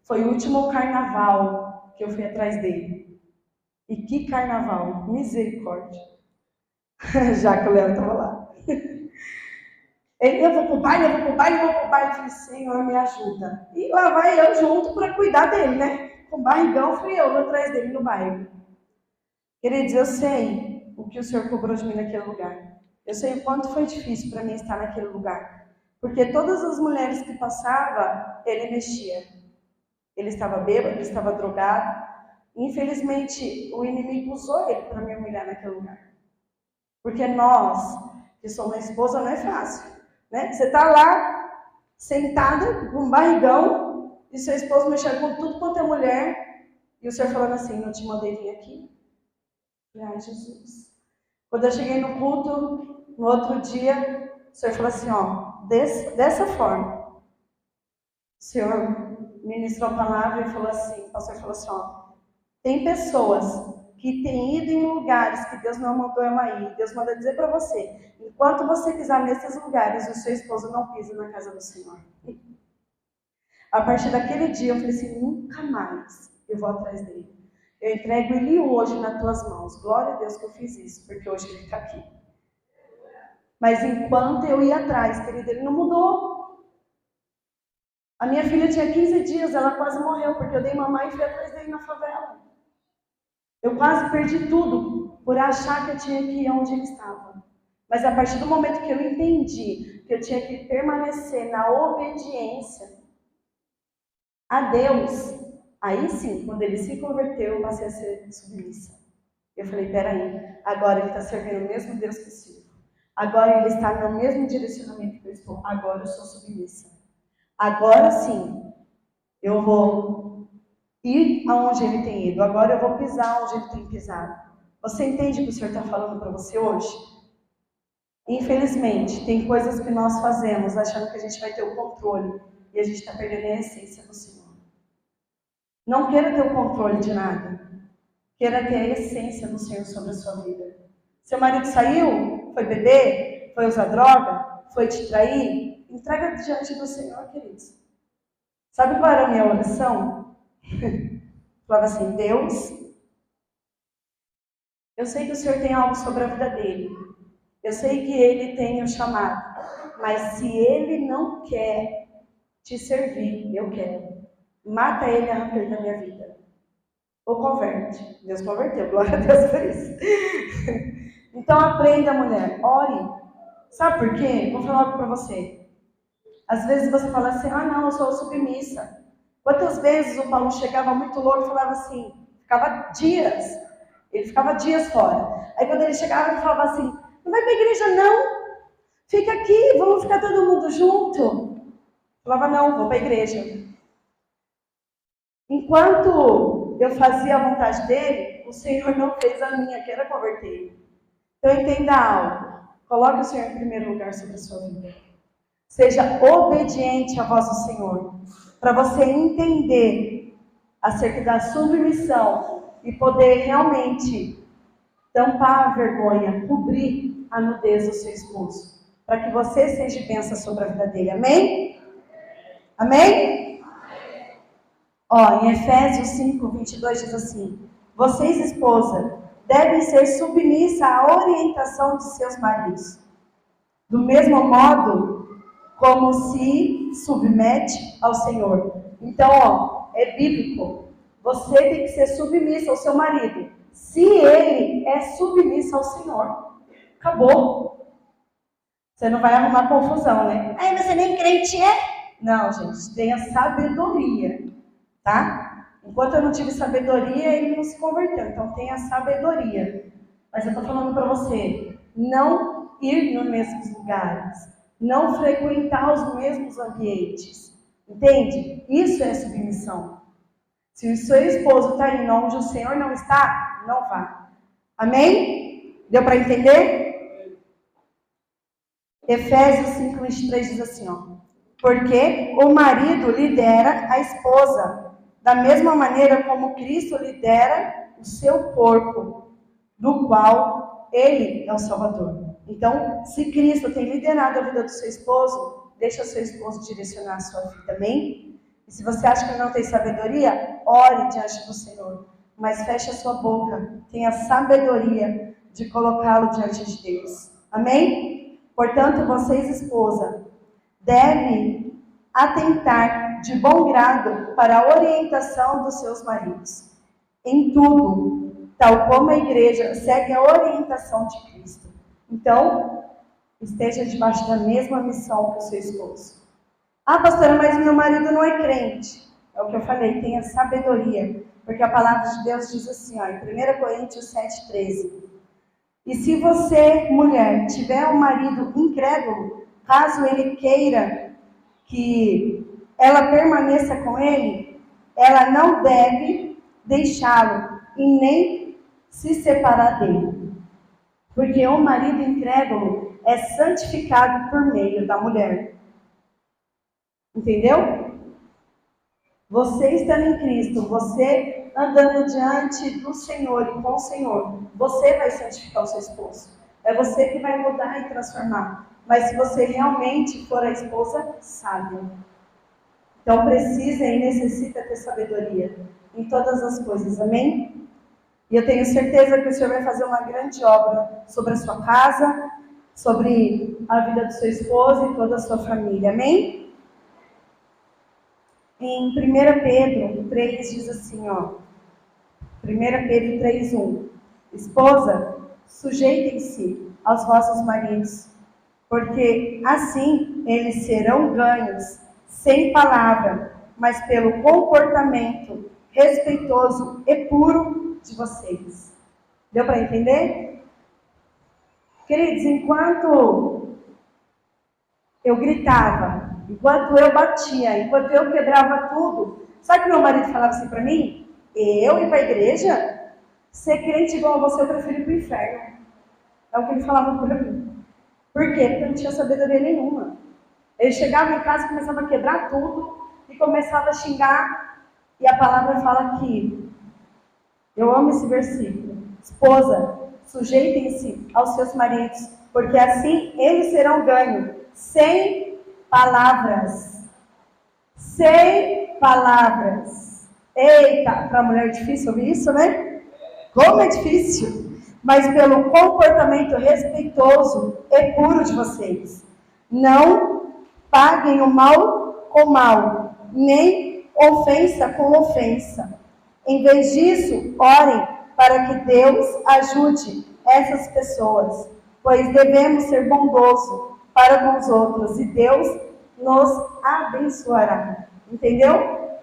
Foi o último carnaval que eu fui atrás dele. E que carnaval, misericórdia. Já que o Léo estava lá. Eu vou pro baile, eu vou pro baile, eu vou pro baile. Eu falei, Senhor, me ajuda. E lá vai eu junto para cuidar dele, né? Com barrigão fui eu atrás dele no baile. Queridos, eu sei o que o Senhor cobrou de mim naquele lugar. Eu sei o quanto foi difícil para mim estar naquele lugar. Porque todas as mulheres que passava, ele mexia. Ele estava bêbado, ele estava drogado. Infelizmente, o inimigo usou ele para me humilhar naquele lugar. Porque nós, que somos esposa, não é fácil. Né? Você está lá, sentada, com um barrigão, e seu esposo mexendo com tudo quanto é mulher, e o Senhor falando assim, não te mandei vir aqui? Ai, Jesus. Quando eu cheguei no culto, no outro dia, o Senhor falou assim, ó, dessa forma. O Senhor ministrou a palavra e falou assim, o pastor falou assim, ó, tem pessoas que têm ido em lugares que Deus não mandou ela ir. Deus manda dizer para você, enquanto você pisar nesses lugares, o seu esposo não pisa na casa do Senhor. A partir daquele dia, eu falei assim, nunca mais eu vou atrás dele. Eu entrego ele hoje nas tuas mãos. Glória a Deus que eu fiz isso, porque hoje ele está aqui. Mas enquanto eu ia atrás, querido, ele não mudou. A minha filha tinha 15 dias, ela quase morreu, porque eu dei mamãe e fui atrás dele na favela. Eu quase perdi tudo por achar que eu tinha que ir onde ele estava. Mas a partir do momento que eu entendi que eu tinha que permanecer na obediência a Deus, aí sim, quando ele se converteu, eu passei a ser submissa. Eu falei, peraí, agora ele está servindo o mesmo Deus que eu sirvo. Agora ele está no mesmo direcionamento que eu estou. Agora eu sou submissa. Agora sim, eu vou ir aonde ele tem ido. Agora eu vou pisar onde ele tem pisado. Você entende o que o Senhor está falando para você hoje? Infelizmente, tem coisas que nós fazemos achando que a gente vai ter o controle e a gente está perdendo a essência do Senhor. Não queira ter o controle de nada. Queira ter a essência do Senhor sobre a sua vida. Seu marido saiu? Foi beber? Foi usar droga? Foi te trair? Entrega diante do Senhor, queridos. Sabe qual era a minha oração? Falava assim, Deus, eu sei que o Senhor tem algo sobre a vida dele. Eu sei que ele tem o chamado. Mas se ele não quer te servir, eu quero. Mata ele e arranca ele da minha vida. Ou converte. Deus converteu, glória a Deus por isso. Então aprenda, mulher, ore. Sabe por quê? Vou falar algo para você. Às vezes você fala assim, não, eu sou submissa. Quantas vezes o Paulo chegava muito louco e falava assim, ficava dias. Ele ficava dias fora. Aí quando ele chegava, ele falava assim, não vai para a igreja não. Fica aqui, vamos ficar todo mundo junto. Eu falava, não, vou para a igreja. Enquanto eu fazia a vontade dele, o Senhor não fez a minha, que era converter ele. Então entenda algo. Coloque o Senhor em primeiro lugar sobre a sua vida. Seja obediente à voz do Senhor. Para você entender acerca da submissão e poder realmente tampar a vergonha, cobrir a nudez do seu esposo. Para que você seja bênção sobre a vida dele. Amém? Amém? Em Efésios 5, 22 diz assim, vocês, esposa, devem ser submissa à orientação de seus maridos. Do mesmo modo, como se submete ao Senhor. Então, é bíblico. Você tem que ser submissa ao seu marido. Se ele é submisso ao Senhor. Acabou. Você não vai arrumar confusão, né? Você nem crente é? Não, gente, tenha sabedoria. Tá? Enquanto eu não tive sabedoria, ele não se converteu. Então tenha sabedoria. Mas eu estou falando para você, não ir nos mesmos lugares, não frequentar os mesmos ambientes. Entende? Isso é submissão. Se o seu esposo está indo onde o Senhor não está, não vá. Amém? Deu para entender? Efésios 5, 23 diz assim, Porque o marido lidera a esposa, da mesma maneira como Cristo lidera o seu corpo, do qual ele é o Salvador. Então, se Cristo tem liderado a vida do seu esposo, deixa o seu esposo direcionar a sua vida, amém? E se você acha que não tem sabedoria, ore diante do Senhor, mas feche a sua boca, tenha sabedoria de colocá-lo diante de Deus, amém? Portanto, vocês, esposa, devem atentar de bom grado para a orientação dos seus maridos, em tudo, tal como a igreja segue a orientação de Cristo. Então, esteja debaixo da mesma missão que o seu esposo. Ah, pastora, mas meu marido não é crente. É o que eu falei, tenha sabedoria, porque a palavra de Deus diz assim, ó, em 1 Coríntios 7,13. E se você, mulher, tiver um marido incrédulo, caso ele queira que ela permaneça com ele, ela não deve deixá-lo e nem se separar dele. Porque o marido incrédulo é santificado por meio da mulher. Entendeu? Você estando em Cristo, você andando diante do Senhor e com o Senhor, você vai santificar o seu esposo. É você que vai mudar e transformar. Mas se você realmente for a esposa sábia. Então precisa e necessita ter sabedoria em todas as coisas, amém? E eu tenho certeza que o Senhor vai fazer uma grande obra sobre a sua casa, sobre a vida do seu esposo e toda a sua família, amém? Em 1 Pedro 3 diz assim, ó, 1 Pedro 3:1, esposa, sujeitem-se aos vossos maridos, porque assim eles serão ganhos, sem palavra, mas pelo comportamento respeitoso e puro de vocês. Deu para entender? Queridos, enquanto eu gritava, enquanto eu batia, enquanto eu quebrava tudo, sabe o que meu marido falava assim para mim? Eu ir para a igreja? Ser crente igual a você, eu prefiro ir para o inferno. É o que ele falava para mim. Por quê? Porque eu não tinha sabedoria nenhuma. Ele chegava em casa e começava a quebrar tudo e começava a xingar. E a palavra fala que, eu amo esse versículo, esposa, sujeitem-se aos seus maridos, porque assim eles serão ganhos, sem palavras. Sem palavras. Eita, para a mulher é difícil ouvir isso, né? Como é difícil. Mas pelo comportamento respeitoso e puro de vocês. Não paguem o mal com mal, nem ofensa com ofensa. Em vez disso, orem para que Deus ajude essas pessoas, pois devemos ser bondosos para com os outros e Deus nos abençoará. Entendeu?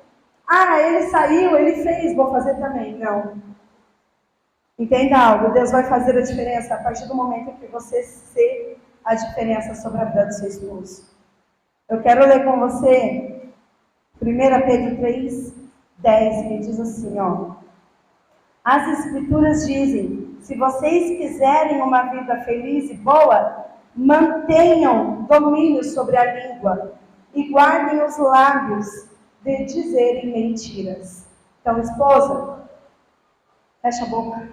Ah, ele saiu, ele fez, vou fazer também. Não. Entenda algo, Deus vai fazer a diferença a partir do momento que você ser a diferença sobre a vida do seu esposo. Eu quero ler com você 1 Pedro 3, 10, que diz assim, ó. As escrituras dizem, se vocês quiserem uma vida feliz e boa, mantenham domínio sobre a língua e guardem os lábios de dizerem mentiras. Então, esposa, fecha a boca.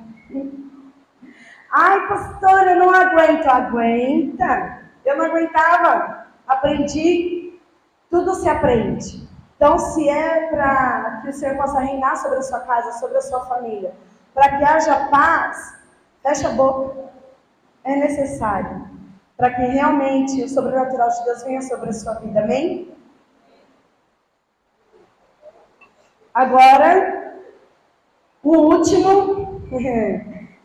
Ai, pastora, eu não aguento. Aguenta. Eu não aguentava. Aprendi. Tudo se aprende. Então, se é para que o Senhor possa reinar sobre a sua casa, sobre a sua família, para que haja paz, fecha a boca. É necessário. Para que realmente o sobrenatural de Deus venha sobre a sua vida. Amém? Agora, o último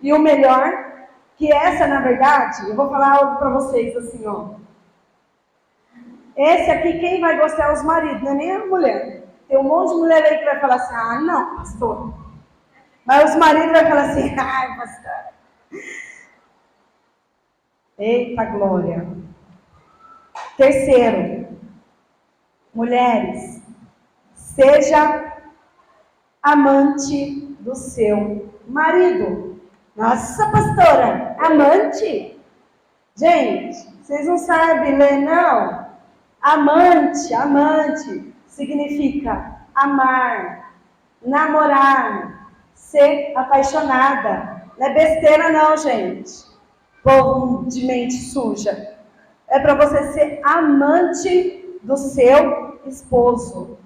e o melhor, que essa, na verdade, eu vou falar algo para vocês assim, ó. Esse aqui, quem vai gostar é os maridos, não é nem a mulher. Tem um monte de mulher aí que vai falar assim, ah, não, pastor. Mas os maridos vão falar assim, ai, pastor. Eita glória. Terceiro, mulheres, seja amante do seu marido. Nossa, pastora, amante? Gente, vocês não sabem ler, não? Amante significa amar, namorar, ser apaixonada. Não é besteira não, gente. Povo de mente suja. É para você ser amante do seu esposo.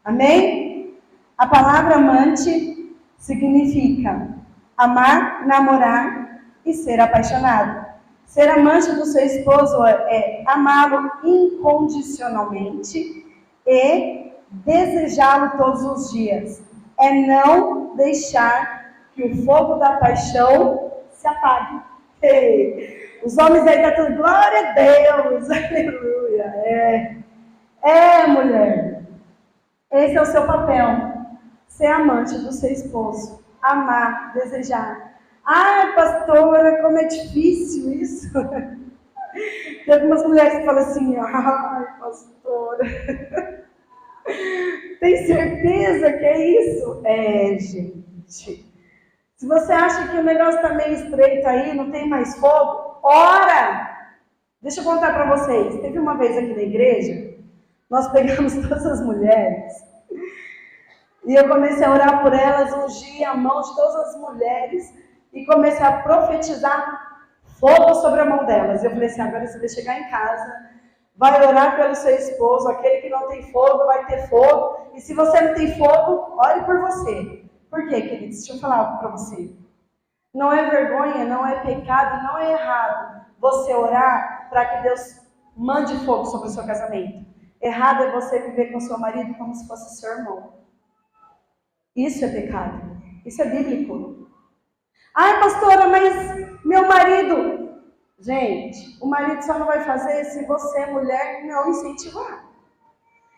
Amém? A palavra amante significa amar, namorar e ser apaixonado. Ser amante do seu esposo é amá-lo incondicionalmente e desejá-lo todos os dias. É não deixar que o fogo da paixão se apague. Os homens aí estão tudo, glória a Deus, aleluia. Mulher, esse é o seu papel. Ser amante do seu esposo. Amar, desejar. Ai, pastora, como é difícil isso. Tem algumas mulheres que falam assim, ai, pastora. Tem certeza que é isso? Gente. Se você acha que o negócio está meio estreito aí, não tem mais fogo, ora! Deixa eu contar para vocês. Teve uma vez aqui na igreja, nós pegamos todas as mulheres e eu comecei a orar por elas, ungi a mão de todas as mulheres e comecei a profetizar fogo sobre a mão delas. Eu falei assim, agora você vai chegar em casa, vai orar pelo seu esposo, aquele que não tem fogo vai ter fogo, e se você não tem fogo, ore por você. Por quê, queridos? Deixa eu falar algo para você. Não é vergonha, não é pecado, não é errado você orar para que Deus mande fogo sobre o seu casamento. Errado é você viver com seu marido como se fosse seu irmão. Isso é pecado. Isso é bíblico. Ai, pastora, mas meu marido... Gente, o marido só não vai fazer se você, mulher, não incentivar.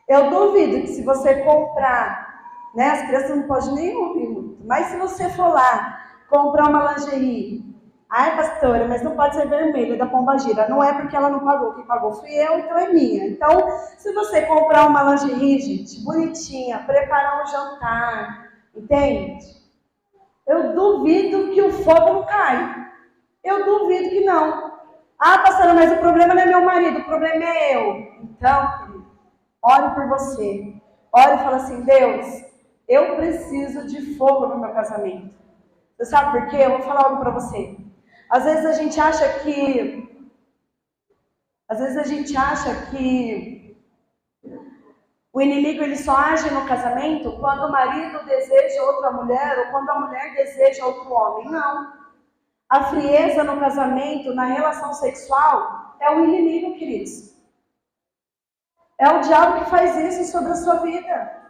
Eu duvido que se você comprar, né, as crianças não podem nem ouvir muito, mas se você for lá comprar uma lingerie, ai, pastora, mas não pode ser vermelha da Pombagira, não é porque ela não pagou, quem pagou fui eu, então é minha. Então, se você comprar uma lingerie, gente, bonitinha, preparar um jantar, entende? Eu duvido que o fogo não cai. Eu duvido que não. Ah, pastora, mas o problema não é meu marido, o problema é eu. Então, querido, ore por você. Ore e fala assim, Deus, eu preciso de fogo no meu casamento. Você sabe por quê? Eu vou falar algo para você. Às vezes a gente acha que o inimigo ele só age no casamento quando o marido deseja outra mulher ou quando a mulher deseja outro homem. Não. A frieza no casamento, na relação sexual, é o inimigo, queridos. É o diabo que faz isso sobre a sua vida.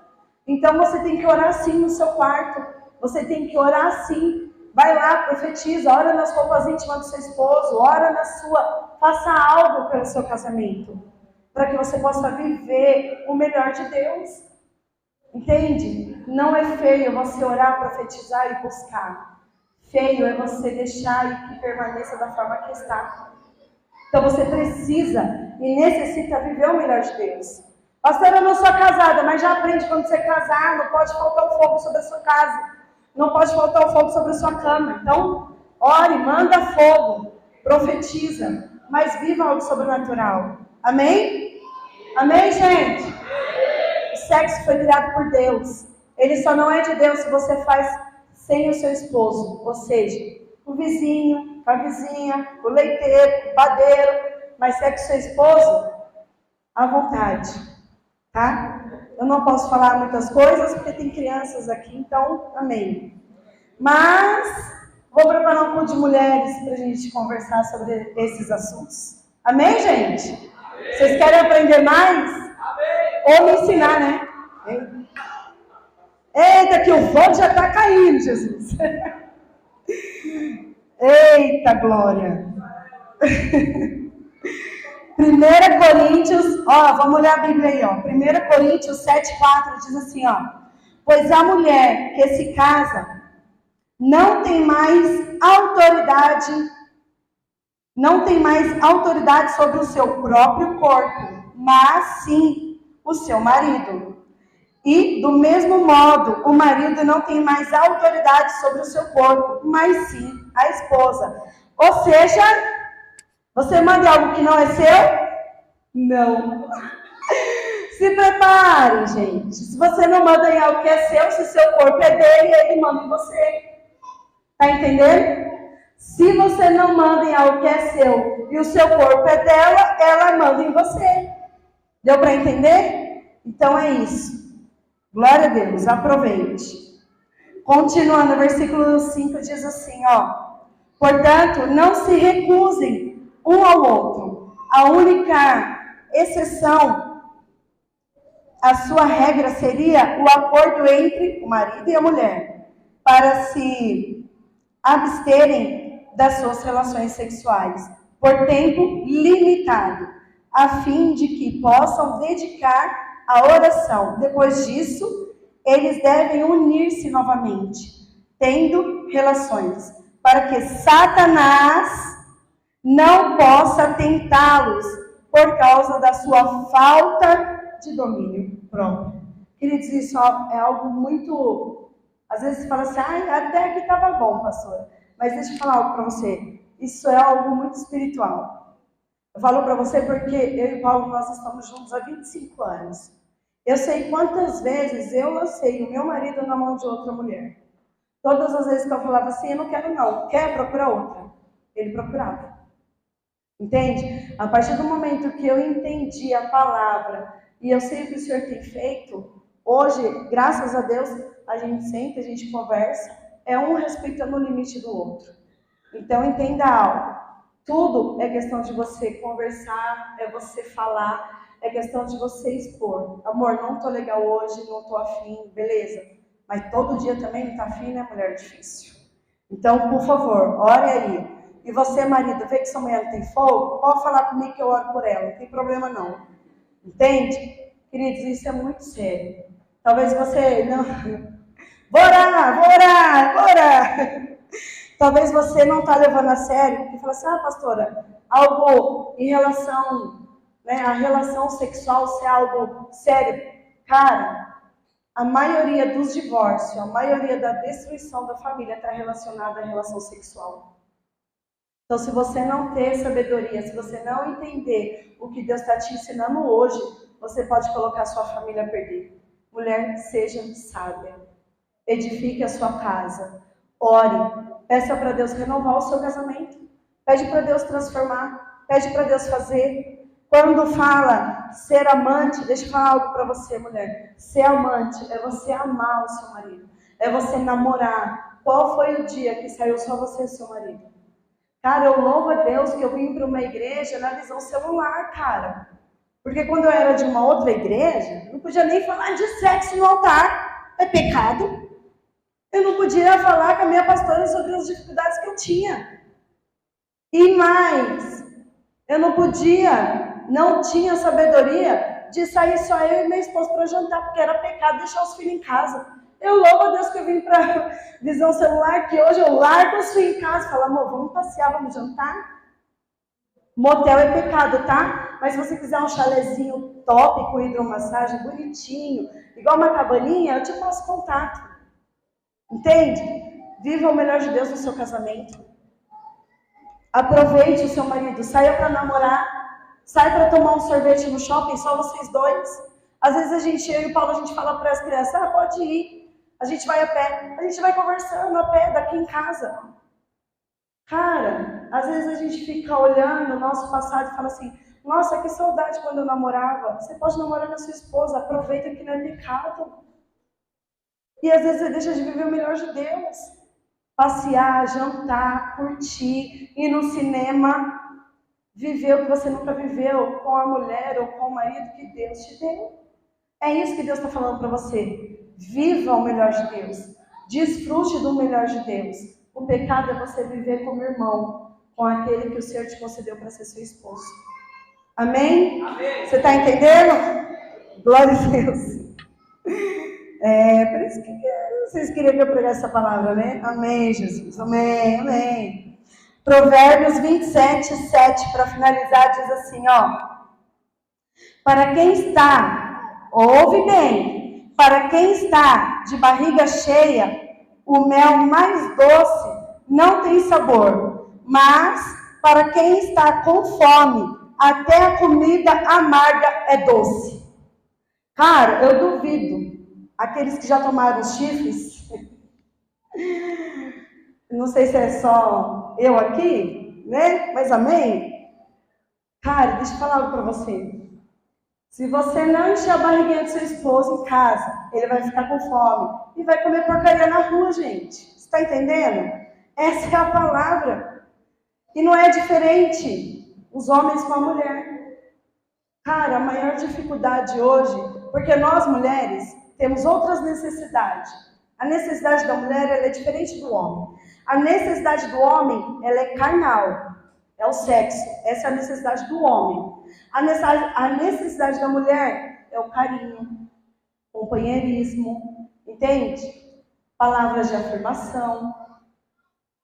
Então você tem que orar sim no seu quarto. Você tem que orar sim. Vai lá, profetiza, ora nas roupas íntimas do seu esposo, ora na sua, faça algo pelo seu casamento. Para que você possa viver o melhor de Deus. Entende? Não é feio você orar, profetizar e buscar. Feio é você deixar e que permaneça da forma que está. Então você precisa e necessita viver o melhor de Deus. Pastora, eu não sou casada, mas já aprende quando você casar, não pode faltar o fogo sobre a sua casa. Não pode faltar o fogo sobre a sua cama. Então, ore, manda fogo, profetiza, mas viva algo sobrenatural. Amém? Amém, gente? O sexo foi criado por Deus. Ele só não é de Deus se você faz sem o seu esposo, ou seja, o vizinho, a vizinha, o leiteiro, o padeiro, mas se é com seu esposo, à vontade, tá? Eu não posso falar muitas coisas porque tem crianças aqui, então, amém. Mas vou preparar um pouco de mulheres para a gente conversar sobre esses assuntos. Amém, gente? Amém. Vocês querem aprender mais? Amém. Ou me ensinar, né? Eita, que o fogo já está caindo, Jesus. Eita, glória. 1 Coríntios, vamos olhar a Bíblia aí, 1 Coríntios 7,4 diz assim, pois a mulher que se casa não tem mais autoridade sobre o seu próprio corpo, mas sim o seu marido. E, do mesmo modo, o marido não tem mais autoridade sobre o seu corpo, mas sim a esposa. Ou seja, você manda algo que não é seu, Não. Se prepare, gente. Se você não manda em algo que é seu, se seu corpo é dele, ele manda em você. Tá entendendo? Se você não manda em algo que é seu e o seu corpo é dela, ela manda em você. Deu para entender? Então é isso. Glória a Deus, aproveite. Continuando, versículo 5 diz assim, ó. Portanto, não se recusem um ao outro. A única exceção, a sua regra seria o acordo entre o marido e a mulher, para se absterem das suas relações sexuais por tempo limitado, a fim de que possam dedicar à oração. Depois disso, eles devem unir-se novamente, tendo relações, para que Satanás não possa tentá-los por causa da sua falta de domínio próprio. Queridos, isso é algo muito... Às vezes você fala assim, até que estava bom, pastora. Mas deixa eu falar algo para você. Isso é algo muito espiritual. Eu falo para você porque eu e Paulo, nós estamos juntos há 25 anos. Eu sei quantas vezes eu lancei o meu marido na mão de outra mulher. Todas as vezes que eu falava assim, eu não quero não, quer, procura outra. Ele procurava. Entende? A partir do momento que eu entendi a palavra e eu sei o que o Senhor tem feito, hoje, graças a Deus, a gente senta, a gente conversa, é um respeitando o limite do outro. Então, entenda algo. Tudo é questão de você conversar, é você falar, é questão de você expor. Amor, não tô legal hoje, não tô afim, beleza. Mas todo dia também não tá afim, né, mulher? Difícil. Então, por favor, ore aí. E você, marido, vê que sua mulher não tem fogo? Pode falar comigo que eu oro por ela, não tem problema não. Entende? Queridos, isso é muito sério. Talvez você não... Vou orar. Talvez você não está levando a sério e fala assim, pastora, algo em relação, né, a relação sexual ser algo sério. Cara, a maioria dos divórcios, a maioria da destruição da família está relacionada à relação sexual. Então, se você não ter sabedoria, se você não entender o que Deus está te ensinando hoje, você pode colocar a sua família a perder. Mulher, seja sábia. Edifique a sua casa. Ore. Peça para Deus renovar o seu casamento. Pede para Deus transformar. Pede para Deus fazer. Quando fala ser amante, deixa eu falar algo para você, mulher. Ser amante é você amar o seu marido. É você namorar. Qual foi o dia que saiu só você e seu marido? Cara, eu louvo a Deus que eu vim para uma igreja na visão celular, cara. Porque quando eu era de uma outra igreja, eu não podia nem falar de sexo no altar. É pecado. Eu não podia falar com a minha pastora sobre as dificuldades que eu tinha. E mais, eu não tinha sabedoria de sair só eu e meu esposo para jantar, porque era pecado deixar os filhos em casa. Eu louvo a Deus que eu vim para visão celular, que hoje eu largo os filhos em casa e falo, amor, vamos passear, vamos jantar? Motel é pecado, tá? Mas se você quiser um chalezinho top com hidromassagem, bonitinho, igual uma cabaninha, eu te passo contato. Entende? Viva o melhor de Deus no seu casamento. Aproveite o seu marido, saia para namorar, saia para tomar um sorvete no shopping, só vocês dois. Às vezes eu e o Paulo, a gente fala para as crianças, pode ir. A gente vai a pé, a gente vai conversando a pé daqui em casa. Cara, às vezes a gente fica olhando o nosso passado e fala assim, nossa, que saudade quando eu namorava. Você pode namorar com a sua esposa, aproveita que não é pecado. E às vezes você deixa de viver o melhor de Deus. Passear, jantar, curtir, ir no cinema, viver o que você nunca viveu com a mulher ou com o marido que Deus te deu. É isso que Deus está falando para você. Viva o melhor de Deus. Desfrute do melhor de Deus. O pecado é você viver como irmão, com aquele que o Senhor te concedeu para ser seu esposo. Amém? Amém. Você está entendendo? Glória a Deus. Por isso que vocês queriam que eu pregasse essa palavra, né? Amém, Jesus. Amém, amém. Provérbios 27, 7, para finalizar, diz assim, para quem está, ouve bem, para quem está de barriga cheia, o mel mais doce não tem sabor, mas para quem está com fome, até a comida amarga é doce. Cara, eu duvido. Aqueles que já tomaram os chifres, não sei se é só eu aqui, né? Mas amém? Cara, deixa eu falar algo pra você. Se você não encher a barriguinha do seu esposo em casa, ele vai ficar com fome e vai comer porcaria na rua, gente. Você tá entendendo? Essa é a palavra. E não é diferente os homens com a mulher. Cara, a maior dificuldade hoje, porque nós mulheres temos outras necessidades. A necessidade da mulher ela é diferente do homem. A necessidade do homem ela é carnal, é o sexo. Essa é a necessidade do homem. A necessidade da mulher é o carinho, companheirismo, entende? Palavras de afirmação,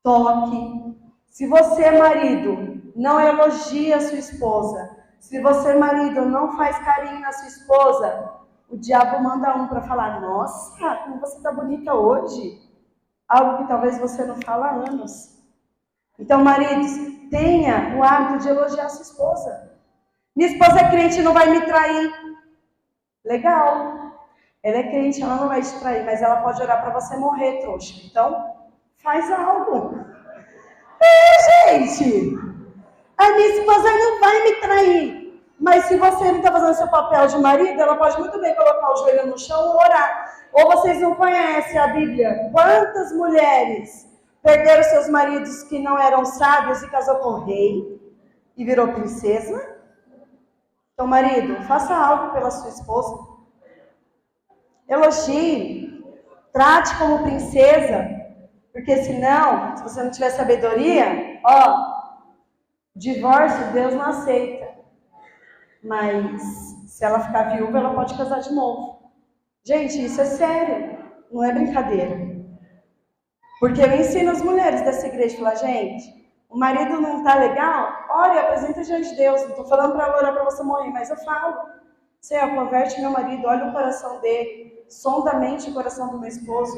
toque. Se você, marido, não elogia a sua esposa, se você, marido, não faz carinho na sua esposa, o diabo manda um para falar, nossa, como você está bonita hoje. Algo que talvez você não fala há anos. Então, maridos, tenha o hábito de elogiar a sua esposa. Minha esposa é crente, não vai me trair. Legal. Ela é crente, ela não vai te trair, mas ela pode orar para você morrer, trouxa. Então, faz algo. Gente, a minha esposa não vai me trair. Mas se você não está fazendo seu papel de marido, ela pode muito bem colocar o joelho no chão e orar. Ou vocês não conhecem a Bíblia? Quantas mulheres perderam seus maridos que não eram sábios e casou com o rei e virou princesa? Então, marido, faça algo pela sua esposa. Elogie, trate como princesa, porque senão, se você não tiver sabedoria, divórcio Deus não aceita. Mas se ela ficar viúva, ela pode casar de novo. Gente, isso é sério, não é brincadeira. Porque eu ensino as mulheres dessa igreja, falar, gente, o marido não tá legal? Ore, apresenta diante de Deus. Não tô falando para orar para você morrer, mas eu falo. Senhor, converte meu marido, olha o coração dele, sonda a mente e o coração do meu esposo.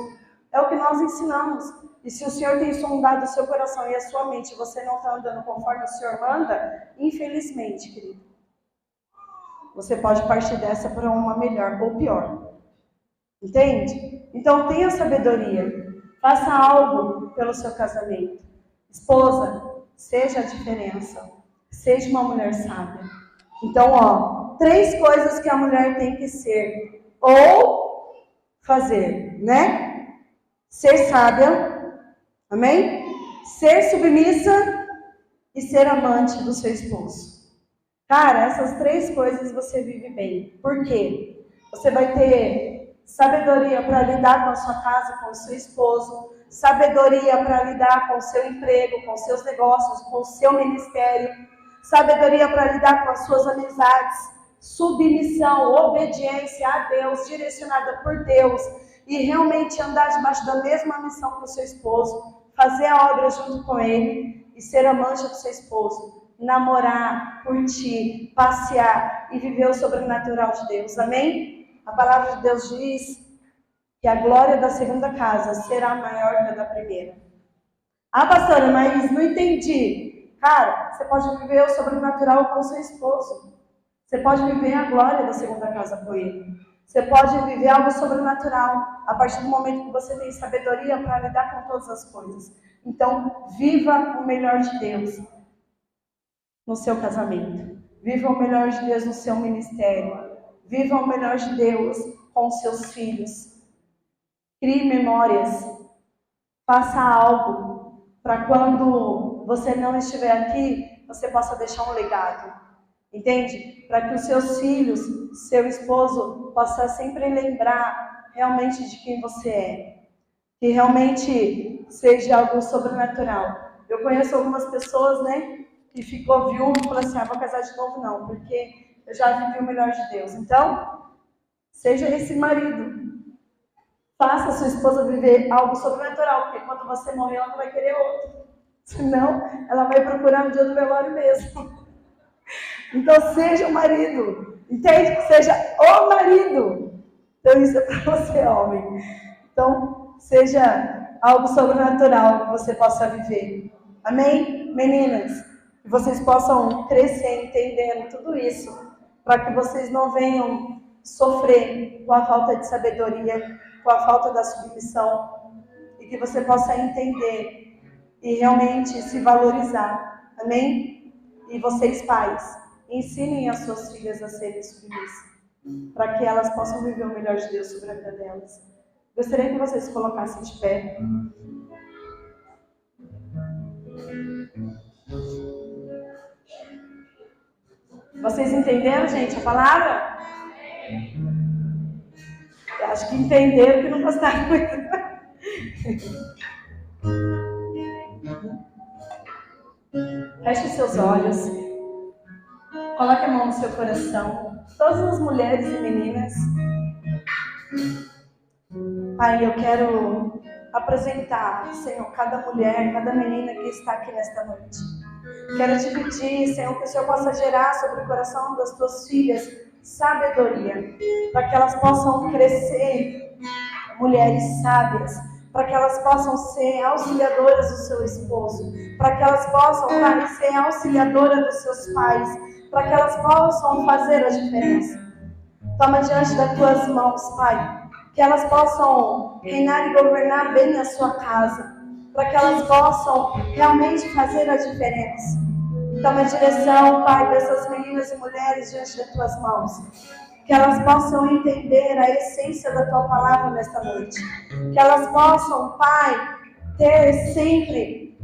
É o que nós ensinamos. E se o Senhor tem sondado o seu coração e a sua mente, e você não está andando conforme o Senhor manda, infelizmente, querido, você pode partir dessa para uma melhor ou pior. Entende? Então tenha sabedoria. Faça algo pelo seu casamento. Esposa, seja a diferença. Seja uma mulher sábia. Então, 3 coisas que a mulher tem que ser ou fazer, né? Ser sábia, amém? Ser submissa e ser amante do seu esposo. Cara, essas 3 coisas você vive bem. Por quê? Você vai ter sabedoria para lidar com a sua casa, com o seu esposo, sabedoria para lidar com o seu emprego, com os seus negócios, com o seu ministério, sabedoria para lidar com as suas amizades, submissão, obediência a Deus, direcionada por Deus, e realmente andar debaixo da mesma missão que o seu esposo, fazer a obra junto com ele e ser amante do seu esposo, namorar, curtir, passear e viver o sobrenatural de Deus, amém? A palavra de Deus diz que a glória da segunda casa será maior que a da primeira. Ah, pastora, mas não entendi. Cara, você pode viver o sobrenatural com o seu esposo. Você pode viver a glória da segunda casa com ele. Você pode viver algo sobrenatural a partir do momento que você tem sabedoria para lidar com todas as coisas. Então, viva o melhor de Deus no seu casamento. Viva o melhor de Deus no seu ministério. Viva o melhor de Deus com os seus filhos. Crie memórias. Faça algo para quando você não estiver aqui, você possa deixar um legado. Entende? Para que os seus filhos, seu esposo, possa sempre lembrar realmente de quem você é. Que realmente seja algo sobrenatural. Eu conheço algumas pessoas, né, que ficou viúva e falou assim, vou casar de novo não, porque eu já vivi o melhor de Deus. Então, seja esse marido. Faça a sua esposa viver algo sobrenatural, porque quando você morrer, ela não vai querer outro. Senão, ela vai procurar no dia do velório mesmo. Então, seja o marido. Entende? Seja o marido. Então, isso é para você, homem. Então, seja algo sobrenatural que você possa viver. Amém? Meninas, Que vocês possam crescer entendendo tudo isso, para que vocês não venham sofrer com a falta de sabedoria, com a falta da submissão, e que você possa entender e realmente se valorizar. Amém? E vocês, pais, ensinem as suas filhas a serem submissas, para que elas possam viver o melhor de Deus sobre a vida delas. Gostaria que vocês se colocassem de pé. Vocês entenderam, gente, a palavra? Eu acho que entenderam, que não gostaram muito. Feche os seus olhos. Coloque a mão no seu coração. Todas as mulheres e meninas. Pai, eu quero apresentar, Senhor, cada mulher, cada menina que está aqui nesta noite. Quero te pedir, Senhor, que o Senhor possa gerar sobre o coração das tuas filhas sabedoria, para que elas possam crescer mulheres sábias, para que elas possam ser auxiliadoras do seu esposo, para que elas possam, Pai, ser auxiliadoras dos seus pais, para que elas possam fazer a diferença. Toma diante das tuas mãos, Pai, que elas possam reinar e governar bem a sua casa, para que elas possam realmente fazer a diferença. Toma a direção, Pai, dessas meninas e mulheres diante das tuas mãos. Que elas possam entender a essência da tua palavra nesta noite. Que elas possam, Pai, ter sempre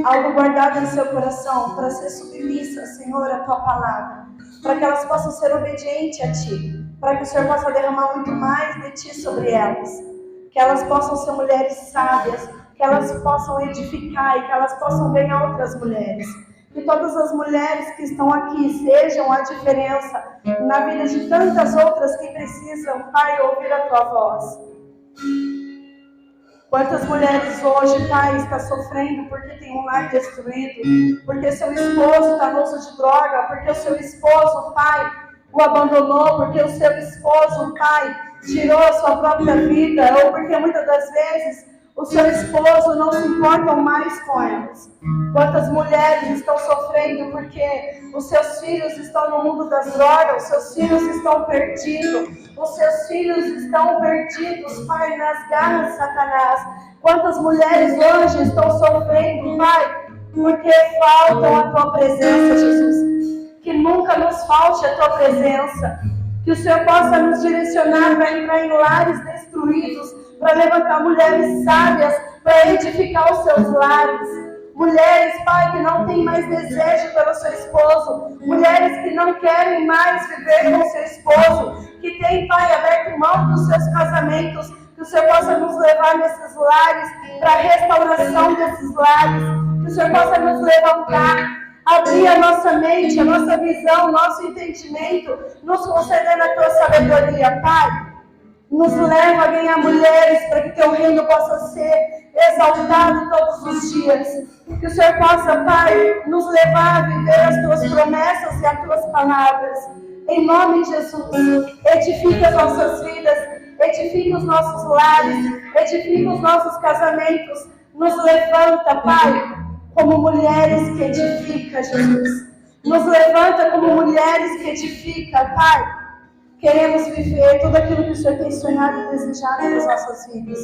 algo guardado em seu coração para ser submissa, Senhor, à tua palavra. Para que elas possam ser obedientes a ti. Para que o Senhor possa derramar muito mais de ti sobre elas. Que elas possam ser mulheres sábias, que elas possam edificar e que elas possam ganhar outras mulheres. Que todas as mulheres que estão aqui sejam a diferença na vida de tantas outras que precisam, Pai, ouvir a tua voz. Quantas mulheres hoje, Pai, estão sofrendo porque tem um lar destruído, porque seu esposo está no uso de droga, porque o seu esposo, Pai, o abandonou, porque o seu esposo, Pai, tirou a sua própria vida, ou porque muitas das vezes o seu esposo não se importa mais com elas. Quantas mulheres estão sofrendo porque os seus filhos estão no mundo das drogas, os seus filhos estão perdidos, os seus filhos estão perdidos, Pai, nas garras de Satanás. Quantas mulheres hoje estão sofrendo, Pai, porque faltam a tua presença, Jesus. Que nunca nos falte a tua presença. Que o Senhor possa nos direcionar para entrar em lares destruídos, para levantar mulheres sábias, para edificar os seus lares. Mulheres, Pai, que não têm mais desejo pelo seu esposo. Mulheres que não querem mais viver com seu esposo. Que têm, Pai, aberto mão dos seus casamentos. Que o Senhor possa nos levar nesses lares, para a restauração desses lares. Que o Senhor possa nos levantar, abrir a nossa mente, a nossa visão, o nosso entendimento, nos concedendo a tua sabedoria, Pai. Nos leva a ganhar mulheres para que teu reino possa ser exaltado todos os dias. Que o Senhor possa, Pai, nos levar a viver as tuas promessas e as tuas palavras. Em nome de Jesus, edifica as nossas vidas, edifica os nossos lares, edifica os nossos casamentos. Nos levanta, Pai, como mulheres que edificam, Jesus. Nos levanta como mulheres que edificam, Pai. Queremos viver tudo aquilo que o Senhor tem sonhado e desejado nas nossas vidas.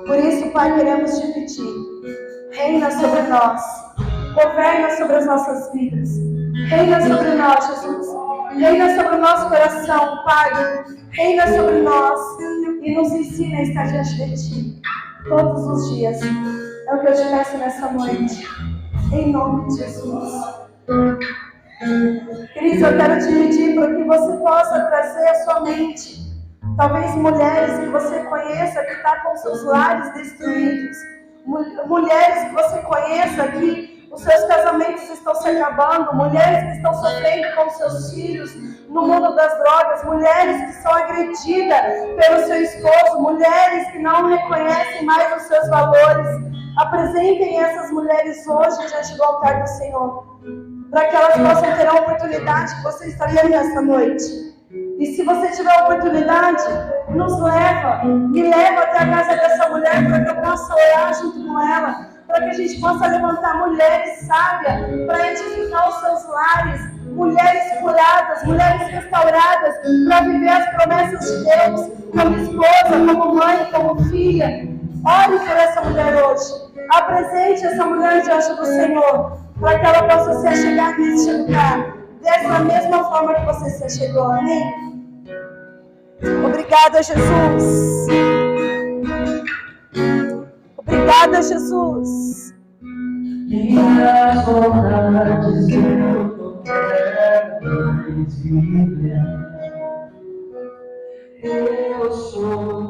Por isso, Pai, queremos te pedir. Reina sobre nós. Governa sobre as nossas vidas. Reina sobre nós, Jesus. Reina sobre o nosso coração, Pai. Reina sobre nós. E nos ensina a estar diante de ti. Todos os dias. É o que eu te peço nessa noite. Em nome de Jesus. Queridos, eu quero te pedir para que você possa trazer à sua mente, talvez mulheres que você conheça que estão com seus lares destruídos, mulheres que você conheça que os seus casamentos estão se acabando, mulheres que estão sofrendo com seus filhos no mundo das drogas, mulheres que são agredidas pelo seu esposo, mulheres que não reconhecem mais os seus valores. Apresentem essas mulheres hoje diante do altar do Senhor, para que elas possam ter a oportunidade que você está lendo nessa noite. E se você tiver a oportunidade, me leva até a casa dessa mulher, para que eu possa orar junto com ela, para que a gente possa levantar mulheres sábias para edificar os seus lares, mulheres curadas, mulheres restauradas, para viver as promessas de Deus, como esposa, como mãe, como filha. Ore por essa mulher hoje. Apresente essa mulher diante do Senhor, para que ela possa se achegar neste lugar, dessa mesma forma que você se achegou. Amém? Obrigada, Jesus. Obrigada, Jesus. Minhas vontades eu não quero mais viver. Eu sou